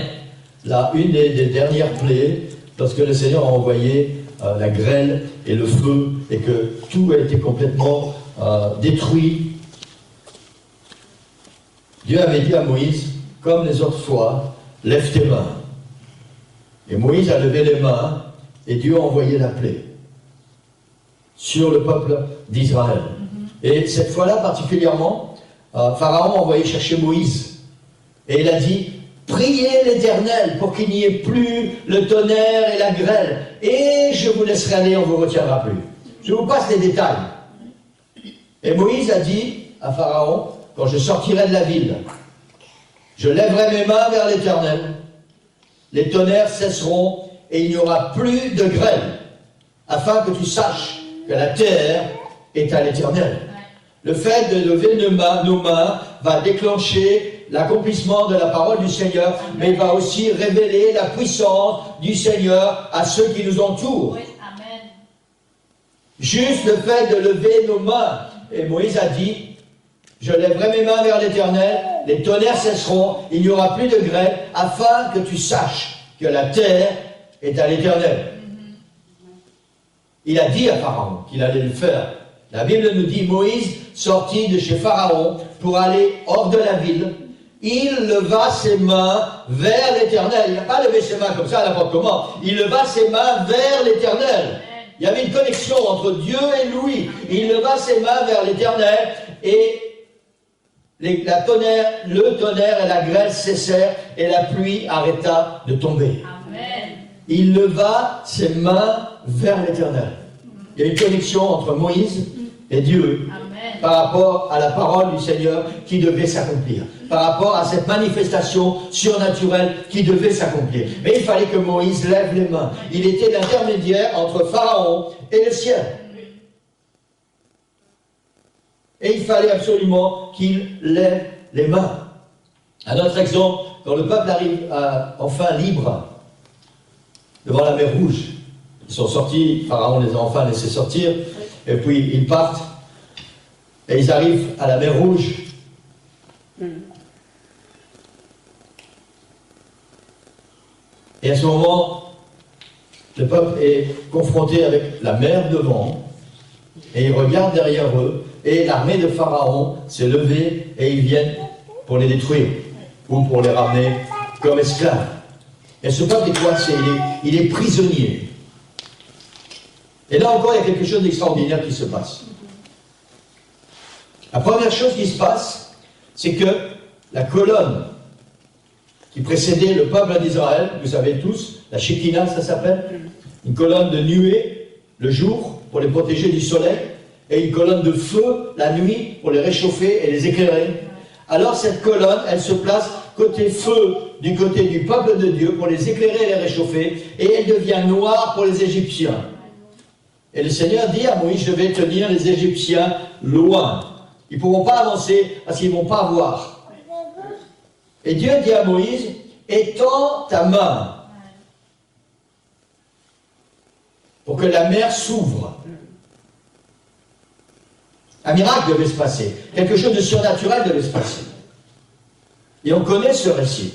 Là, une des dernières plaies, lorsque le Seigneur a envoyé la grêle et le feu et que tout a été complètement détruit, Dieu avait dit à Moïse, comme les autres fois, lève tes mains. Et Moïse a levé les mains et Dieu a envoyé la plaie sur le peuple d'Israël. Et cette fois-là particulièrement, Pharaon a envoyé chercher Moïse. Et il a dit, priez l'Éternel pour qu'il n'y ait plus le tonnerre et la grêle. Et je vous laisserai aller, on ne vous retiendra plus. Je vous passe les détails. Et Moïse a dit à Pharaon, quand je sortirai de la ville, je lèverai mes mains vers l'Éternel, les tonnerres cesseront et il n'y aura plus de grêle, afin que tu saches que la terre est à l'Éternel. Le fait de lever nos mains va déclencher l'accomplissement de la parole du Seigneur, mais va aussi révéler la puissance du Seigneur à ceux qui nous entourent. Juste le fait de lever nos mains. Et Moïse a dit, je lèverai mes mains vers l'Éternel, les tonnerres cesseront, il n'y aura plus de grêle, afin que tu saches que la terre est à l'Éternel. Il a dit à Pharaon qu'il allait le faire. La Bible nous dit, Moïse sortit de chez Pharaon pour aller hors de la ville. Il leva ses mains vers l'Éternel. Il n'a pas levé ses mains comme ça, n'importe comment. Il leva ses mains vers l'Éternel. Il y avait une connexion entre Dieu et lui. Il leva ses mains vers l'Éternel et le tonnerre et la grêle cessèrent et la pluie arrêta de tomber. Amen. Il leva ses mains vers l'Éternel. Il y a une connexion entre Moïse et Dieu. Amen. par rapport à la parole du Seigneur qui devait s'accomplir, par rapport à cette manifestation surnaturelle qui devait s'accomplir. Mais il fallait que Moïse lève les mains. Il était l'intermédiaire entre Pharaon et le ciel. Et il fallait absolument qu'il lève les mains. Un autre exemple, quand le peuple arrive enfin libre devant la mer Rouge, ils sont sortis, Pharaon les a enfin laissés sortir, et puis ils partent, et ils arrivent à la mer Rouge. Et à ce moment, le peuple est confronté avec la mer devant, et ils regardent derrière eux, et l'armée de Pharaon s'est levée, et ils viennent pour les détruire, ou pour les ramener comme esclaves. Et ce peuple est coincé, il est prisonnier. Et là encore, il y a quelque chose d'extraordinaire qui se passe. La première chose qui se passe, c'est que la colonne qui précédait le peuple d'Israël, vous savez tous, la Shekinah, ça s'appelle, une colonne de nuée le jour pour les protéger du soleil, et une colonne de feu la nuit pour les réchauffer et les éclairer. Alors cette colonne, elle se place côté feu du côté du peuple de Dieu pour les éclairer et les réchauffer, et elle devient noire pour les Égyptiens. Et le Seigneur dit à Moïse, je vais tenir les Égyptiens loin. Ils ne pourront pas avancer parce qu'ils ne vont pas voir. Et Dieu dit à Moïse, étends ta main pour que la mer s'ouvre. Un miracle devait se passer. Quelque chose de surnaturel devait se passer. Et on connaît ce récit.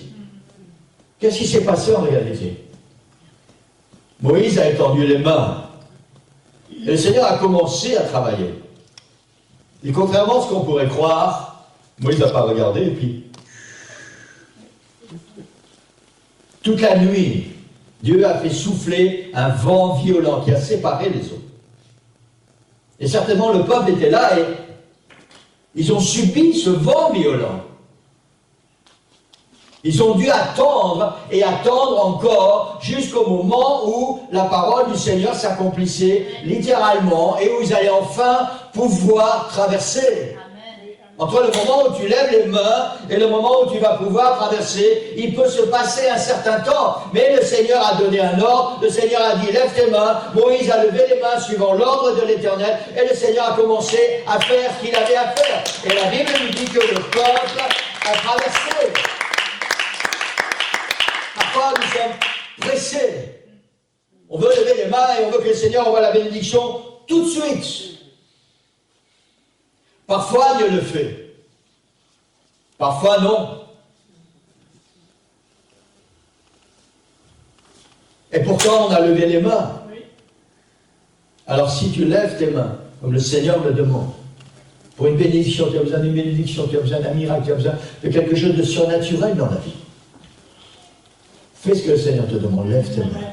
Qu'est-ce qui s'est passé en réalité? Moïse a étendu les mains. Et le Seigneur a commencé à travailler. Et contrairement à ce qu'on pourrait croire, Moïse n'a pas regardé et puis... Toute la nuit, Dieu a fait souffler un vent violent qui a séparé les eaux. Et certainement le peuple était là et ils ont subi ce vent violent. Ils ont dû attendre et attendre encore jusqu'au moment où la parole du Seigneur s'accomplissait littéralement et où ils allaient enfin pouvoir traverser. Entre le moment où tu lèves les mains et le moment où tu vas pouvoir traverser, il peut se passer un certain temps. Mais le Seigneur a donné un ordre, le Seigneur a dit lève tes mains, Moïse a levé les mains suivant l'ordre de l'Éternel et le Seigneur a commencé à faire ce qu'il avait à faire. Et la Bible nous dit que le peuple a traversé. Parfois nous sommes pressés. On veut lever les mains et on veut que le Seigneur envoie la bénédiction tout de suite. Parfois Dieu le fait. Parfois non. Et pourtant on a levé les mains. Alors si tu lèves tes mains, comme le Seigneur le demande, pour une bénédiction, tu as besoin d'une bénédiction, tu as besoin d'un miracle, tu as besoin de quelque chose de surnaturel dans la vie. Fais ce que le Seigneur te demande, lève tes mains.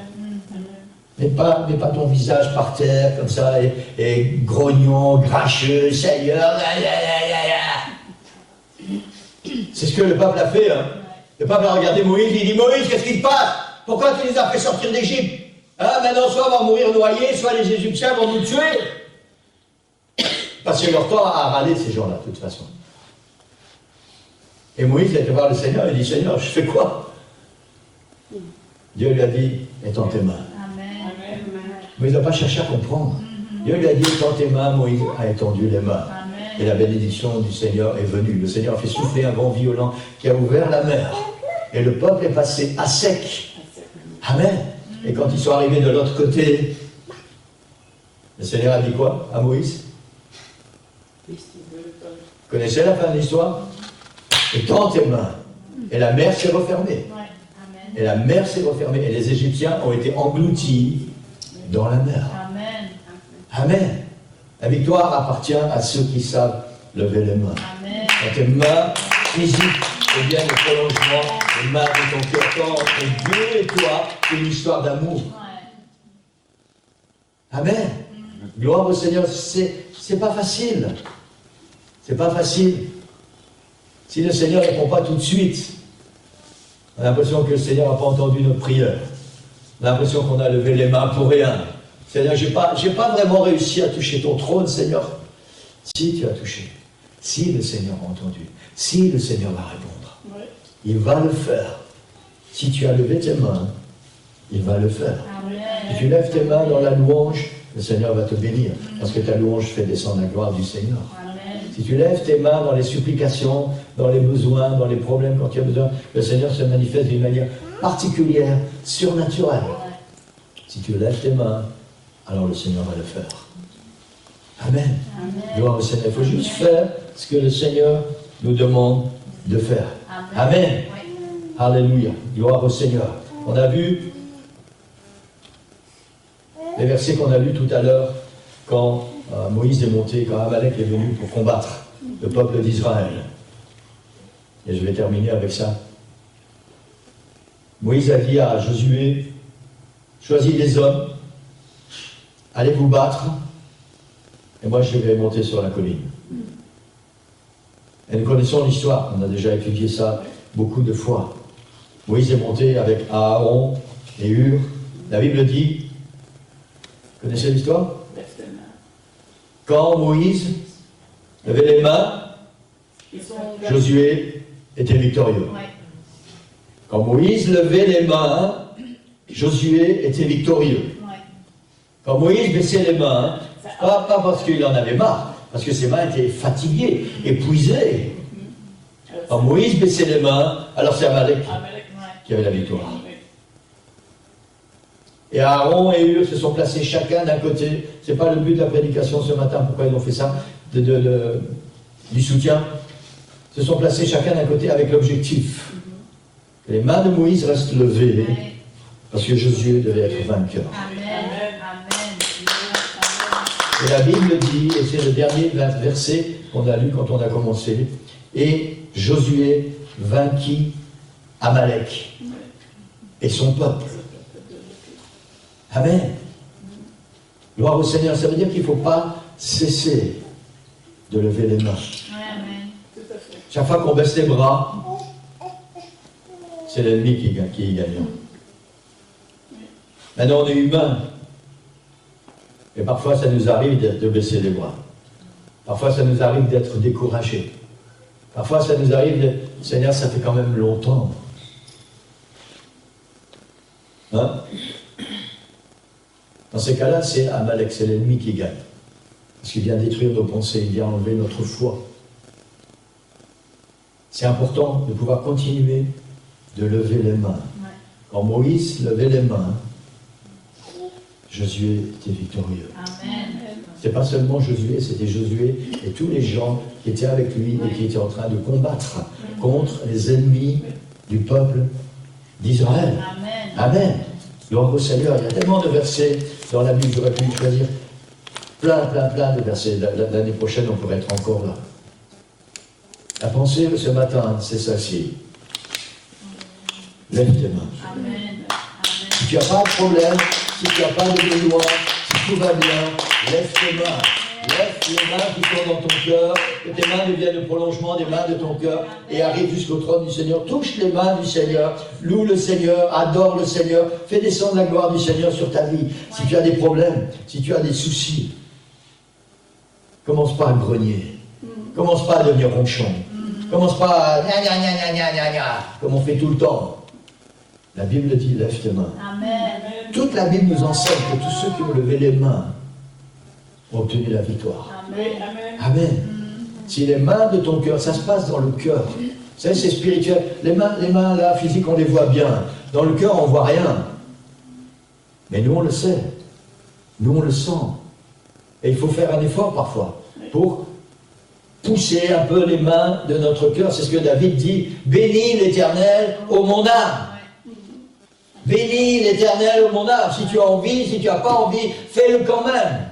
Mets pas ton visage par terre, comme ça, et grognon, grincheux, Seigneur, C'est ce que le peuple a fait. Hein. Le peuple a regardé Moïse, il dit, Moïse, qu'est-ce qui te passe? Pourquoi tu les as fait sortir d'Égypte? Hein, maintenant, soit on va mourir noyés, soit les Égyptiens vont nous tuer. Parce que leur temps à râler, ces gens-là, de toute façon. Et Moïse a été voir le Seigneur, il dit, Seigneur, je fais quoi? Dieu lui a dit, étends tes mains. Moïse n'a pas cherché à comprendre. Dieu lui a dit, étends tes mains, Moïse a étendu les mains. Amen. Et la bénédiction du Seigneur est venue. Le Seigneur a fait souffler un vent violent qui a ouvert la mer. Et le peuple est passé à sec. Amen. Et quand ils sont arrivés de l'autre côté, le Seigneur a dit quoi à Moïse? Vous connaissez la fin de l'histoire? Étends tes mains. Et la mer s'est refermée. Et la mer s'est refermée. Et les Égyptiens ont été engloutis dans la mer. Amen. Amen. La victoire appartient à ceux qui savent lever les mains. Amen. Quand tes mains physiques deviennent le prolongement des mains de ton cœur, quand entre Dieu et toi, c'est une histoire d'amour. Amen. Gloire au Seigneur. C'est pas facile. C'est pas facile. Si le Seigneur ne répond pas tout de suite, on a l'impression que le Seigneur n'a pas entendu notre prière. On a l'impression qu'on a levé les mains pour rien. Seigneur, j'ai pas vraiment réussi à toucher ton trône, Seigneur. Si tu as touché, si le Seigneur a entendu, si le Seigneur va répondre, Oui. il va le faire. Si tu as levé tes mains, il va le faire. Si tu lèves tes mains dans la louange, le Seigneur va te bénir, parce que ta louange fait descendre la gloire du Seigneur. Si tu lèves tes mains dans les supplications, dans les besoins, dans les problèmes, quand tu as besoin, le Seigneur se manifeste d'une manière particulière, surnaturelle. Si tu lèves tes mains, alors le Seigneur va le faire. Amen. Gloire au Seigneur. Il faut juste faire ce que le Seigneur nous demande de faire. Amen. Alléluia. Gloire au Seigneur. On a vu les versets qu'on a lus tout à l'heure quand Moïse est monté, quand Amalek est venu pour combattre le peuple d'Israël. Et je vais terminer avec ça. Moïse a dit à Josué, choisis des hommes, allez vous battre, et moi je vais monter sur la colline. Et nous connaissons l'histoire, on a déjà étudié ça beaucoup de fois. Moïse est monté avec Aaron et Hur. La Bible dit, vous connaissez l'histoire? Quand Moïse levait les mains, Josué était victorieux. Quand Moïse levait les mains, Josué était victorieux. Quand Moïse baissait les mains, pas parce qu'il en avait marre, parce que ses mains étaient fatiguées, épuisées. Quand Moïse baissait les mains, alors c'est Amalek qui avait la victoire. Et Aaron et Hur se sont placés chacun d'un côté. Ce n'est pas le but de la prédication ce matin, pourquoi ils ont fait ça, du soutien. Ils se sont placés chacun d'un côté avec l'objectif que les mains de Moïse restent levées, parce que Josué devait être vainqueur. Et la Bible dit, et c'est le dernier verset qu'on a lu quand on a commencé, et Josué vainquit Amalek et son peuple. Amen. Gloire au Seigneur. Ça veut dire qu'il ne faut pas cesser de lever les mains. Chaque fois qu'on baisse les bras, c'est l'ennemi qui est gagnant. Maintenant, on est humain. Et parfois, ça nous arrive de baisser les bras. Parfois, ça nous arrive d'être découragés. Parfois, ça nous arrive de... Seigneur, ça fait quand même longtemps. Hein? Dans ces cas-là, c'est Amalek, c'est l'ennemi qui gagne. Parce qu'il vient détruire nos pensées, il vient enlever notre foi. C'est important de pouvoir continuer de lever les mains. Quand Moïse levait les mains, Josué était victorieux. Ce n'était pas seulement Josué, c'était Josué et tous les gens qui étaient avec lui et qui étaient en train de combattre contre les ennemis du peuple d'Israël. Amen. Gloire au Seigneur. Il y a tellement de versets dans la Bible, j'aurais pu choisir plein de versets. L'année prochaine, on pourrait être encore là. La pensée ce matin, c'est celle-ci. Lève tes mains. Si tu n'as pas de problème, si tu n'as pas de besoin, si tout va bien, lève tes mains. Lève les mains qui sont dans ton cœur, que tes mains deviennent le prolongement des mains de ton cœur et arrive jusqu'au trône du Seigneur. Touche les mains du Seigneur, loue le Seigneur, adore le Seigneur, fais descendre la gloire du Seigneur sur ta vie. Si tu as des problèmes, si tu as des soucis, commence pas à grogner, commence pas à devenir ronchon, commence pas à comme on fait tout le temps. La Bible dit, lève tes mains. Toute la Bible nous enseigne que tous ceux qui ont levé les mains ont obtenu la victoire. Amen. Si les mains de ton cœur, ça se passe dans le cœur. Vous savez, c'est spirituel. Les mains là, physiques, on les voit bien. Dans le cœur, on ne voit rien. Mais nous, on le sait. Nous, on le sent. Et il faut faire un effort parfois pour pousser un peu les mains de notre cœur. C'est ce que David dit. Bénis l'Éternel, ô mon âme. Bénis l'Éternel, ô mon âme. Si tu as envie, si tu n'as pas envie, fais-le quand même.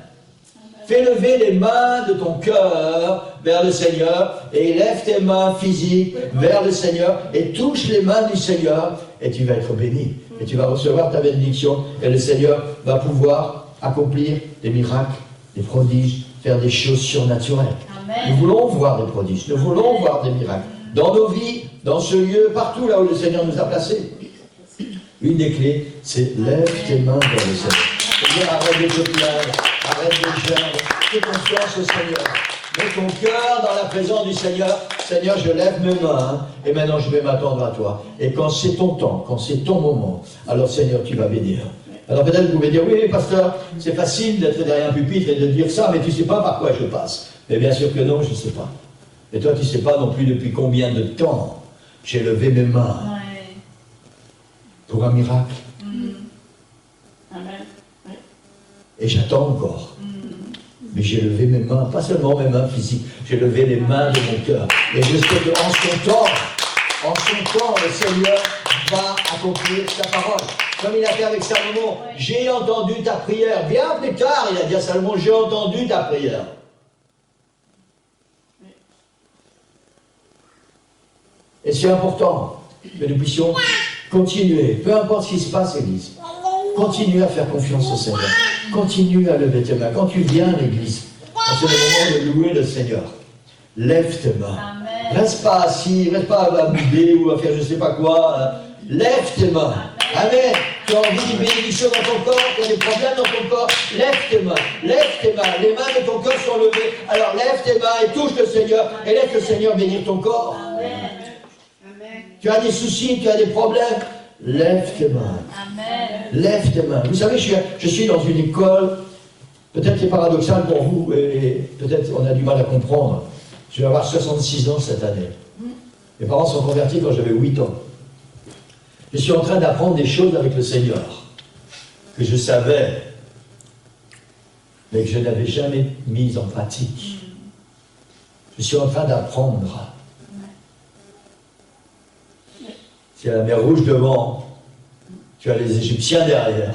Fais lever les mains de ton cœur vers le Seigneur et lève tes mains physiques vers le Seigneur et touche les mains du Seigneur et tu vas être béni. Et tu vas recevoir ta bénédiction et le Seigneur va pouvoir accomplir des miracles, des prodiges, faire des choses surnaturelles. Amen. Nous voulons voir des prodiges, nous voulons voir des miracles dans nos vies, dans ce lieu, partout là où le Seigneur nous a placés. Une des clés, c'est lève tes mains vers le Seigneur. C'est-à-dire arrête de te plaindre, arrête de te geindre, fais confiance au Seigneur. Mets ton cœur dans la présence du Seigneur. Seigneur, je lève mes mains et maintenant je vais m'attendre à toi. Et quand c'est ton temps, quand c'est ton moment, alors Seigneur, tu vas bénir. Alors peut-être vous pouvez dire, oui, pasteur, c'est facile d'être derrière un pupitre et de dire ça, mais tu ne sais pas par quoi je passe. Mais bien sûr que non, je ne sais pas. Et toi, tu ne sais pas non plus depuis combien de temps j'ai levé mes mains pour un miracle. Amen. Oui. Et j'attends encore. Mais j'ai levé mes mains, pas seulement mes mains physiques, j'ai levé les mains de mon cœur. Et je sais qu'en son temps, le Seigneur va accomplir sa parole. Comme il a fait avec Salomon, j'ai entendu ta prière. Bien plus tard, il a dit à Salomon, j'ai entendu ta prière. Et c'est important que nous puissions continuer, peu importe ce qui se passe, Église, continue à faire confiance au Seigneur. Continue à lever tes mains. Quand tu viens à l'église, c'est le moment de louer le Seigneur. Lève tes mains. Amen. Reste pas assis, reste pas à bouder ou à faire je sais pas quoi. Lève tes mains. Amen. Tu as envie d'une bénédiction dans ton corps, tu as des problèmes dans ton corps. Lève tes mains. Lève tes mains. Les mains de ton corps sont levées. Alors lève tes mains et touche le Seigneur. Et laisse le Seigneur bénir ton corps. Amen. Tu as des soucis, tu as des problèmes. Lève tes mains. Amen. Lève tes mains. Vous savez, je suis dans une école, peut-être qui est paradoxale pour vous, et peut-être on a du mal à comprendre. Je vais avoir 66 ans cette année. Mes parents sont convertis quand j'avais 8 ans. Je suis en train d'apprendre des choses avec le Seigneur, que je savais, mais que je n'avais jamais mises en pratique. Je suis en train d'apprendre. Tu as la mer Rouge devant, tu as les Égyptiens derrière.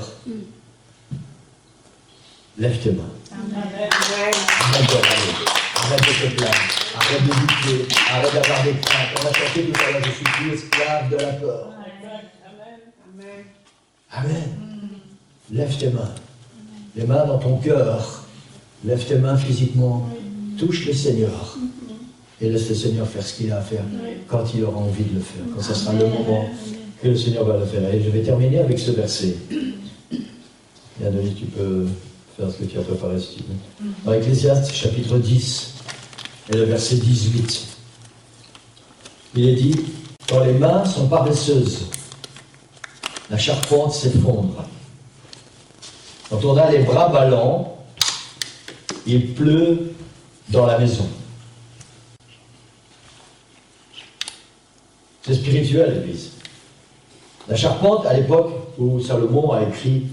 Lève tes mains. Amen. Arrête de râler, arrête de te plaindre, arrête de douter, arrête d'avoir des craintes. On a chanté tout à l'heure, je suis plus esclave de la peur. Amen. Amen. Lève tes mains. Les mains dans ton cœur. Lève tes mains physiquement. Touche le Seigneur. Et laisse le Seigneur faire ce qu'il a à faire quand il aura envie de le faire. Quand ce sera le moment que le Seigneur va le faire. Et je vais terminer avec ce verset. Yann, tu peux faire ce que tu as préparé si tu veux. Dans Ecclésiaste, chapitre 10, et le verset 18. Il est dit, quand les mains sont paresseuses, la charpente s'effondre. Quand on a les bras ballants, il pleut dans la maison. C'est spirituel, l'Église. La charpente, à l'époque où Salomon a écrit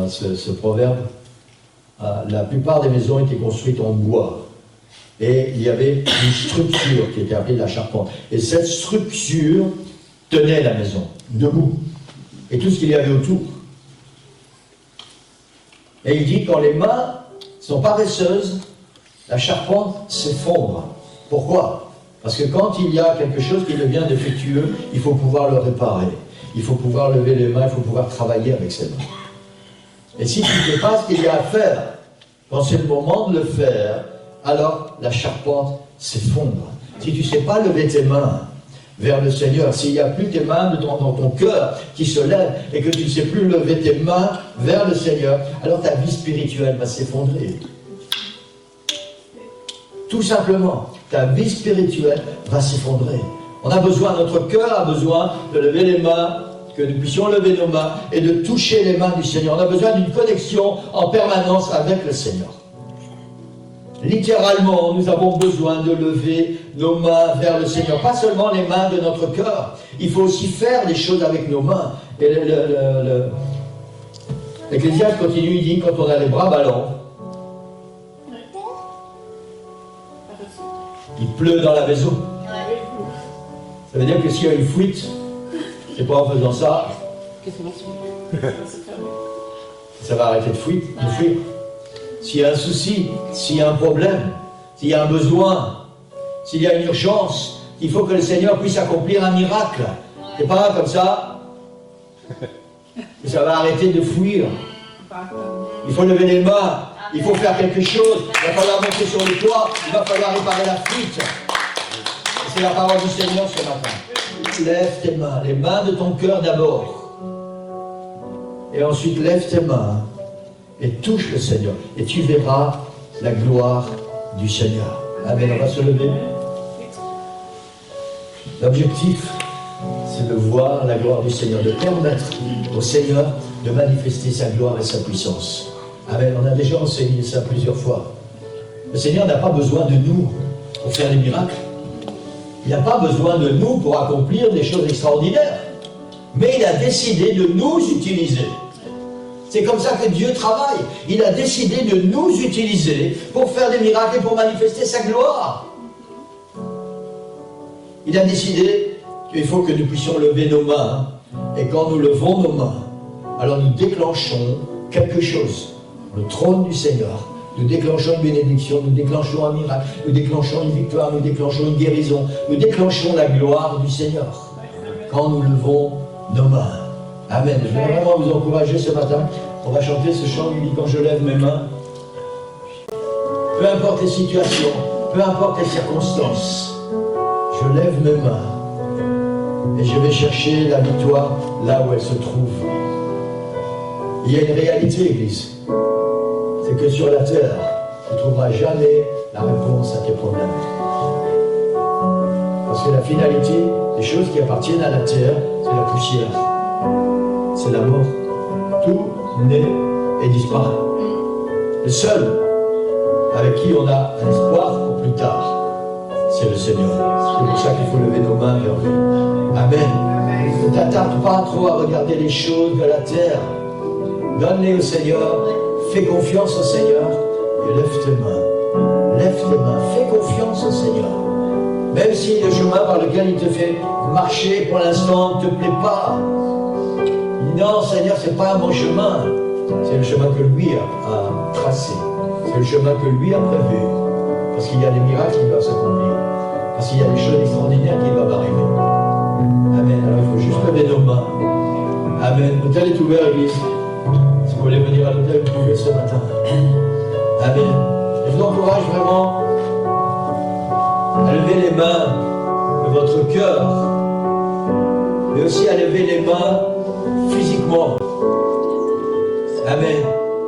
ce proverbe, la plupart des maisons étaient construites en bois. Et il y avait une structure qui était appelée la charpente. Et cette structure tenait la maison, debout. Et tout ce qu'il y avait autour. Et il dit, quand les mains sont paresseuses, la charpente s'effondre. Pourquoi ? Parce que quand il y a quelque chose qui devient défectueux, il faut pouvoir le réparer. Il faut pouvoir lever les mains, il faut pouvoir travailler avec ses mains. Et si tu ne fais pas ce qu'il y a à faire, quand c'est le moment de le faire, alors la charpente s'effondre. Si tu ne sais pas lever tes mains vers le Seigneur, s'il n'y a plus tes mains dans ton cœur qui se lèvent et que tu ne sais plus lever tes mains vers le Seigneur, alors ta vie spirituelle va s'effondrer. Tout simplement, ta vie spirituelle va s'effondrer. On a besoin, notre cœur a besoin de lever les mains, que nous puissions lever nos mains et de toucher les mains du Seigneur. On a besoin d'une connexion en permanence avec le Seigneur. Littéralement, nous avons besoin de lever nos mains vers le Seigneur. Pas seulement les mains de notre cœur. Il faut aussi faire des choses avec nos mains. Et l'Ecclésiaste continue, il dit, quand on a les bras ballants, il pleut dans la maison. Ça veut dire que s'il y a une fuite, c'est pas en faisant ça, ça va arrêter de fuir. S'il y a un souci, s'il y a un problème, s'il y a un besoin, s'il y a une urgence, il faut que le Seigneur puisse accomplir un miracle. C'est pas comme ça que ça va arrêter de fuir. Il faut lever les mains, il faut faire quelque chose, il va falloir monter sur le toit, il va falloir réparer la fuite. C'est la parole du Seigneur ce matin. Lève tes mains, les mains de ton cœur d'abord. Et ensuite lève tes mains et touche le Seigneur. Et tu verras la gloire du Seigneur. Amen. On va se lever. L'objectif, c'est de voir la gloire du Seigneur, de permettre au Seigneur de manifester sa gloire et sa puissance. Amen. On a déjà enseigné ça plusieurs fois. Le Seigneur n'a pas besoin de nous pour faire des miracles. Il n'a pas besoin de nous pour accomplir des choses extraordinaires. Mais il a décidé de nous utiliser. C'est comme ça que Dieu travaille. Il a décidé de nous utiliser pour faire des miracles et pour manifester sa gloire. Il a décidé qu'il faut que nous puissions lever nos mains. Et quand nous levons nos mains, alors nous déclenchons quelque chose. Le trône du Seigneur. Nous déclenchons une bénédiction, nous déclenchons un miracle, nous déclenchons une victoire, nous déclenchons une guérison, nous déclenchons la gloire du Seigneur. Quand nous levons nos mains. Amen. Je voudrais vraiment vous encourager ce matin. On va chanter ce chant, lui dit quand je lève mes mains. Peu importe les situations, peu importe les circonstances, je lève mes mains et je vais chercher la victoire là où elle se trouve. Il y a une réalité, Église. C'est que sur la terre, tu ne trouveras jamais la réponse à tes problèmes. Parce que la finalité des choses qui appartiennent à la terre, c'est la poussière. C'est la mort. Tout naît et disparaît. Le seul avec qui on a un espoir pour plus tard, c'est le Seigneur. C'est pour ça qu'il faut lever nos mains vers lui. Amen. Ne t'attarde pas trop à regarder les choses de la terre. Donne-les au Seigneur. Fais confiance au Seigneur et lève tes mains. Lève tes mains. Fais confiance au Seigneur. Même si le chemin par lequel il te fait marcher pour l'instant ne te plaît pas. Non, Seigneur, ce n'est pas mon chemin. C'est le chemin que lui a tracé. C'est le chemin que lui a prévu. Parce qu'il y a des miracles qui doivent s'accomplir. Parce qu'il y a des choses extraordinaires qui doivent arriver. Amen. Alors il faut juste lever nos mains. Amen. L'hôtel est ouvert, Église. Si vous voulez venir à l'hôtel, vous pouvez ce matin. Amen. Je vous encourage vraiment à lever les mains de votre cœur, mais aussi à lever les mains physiquement. Amen.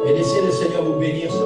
Et laissez le Seigneur vous bénir ce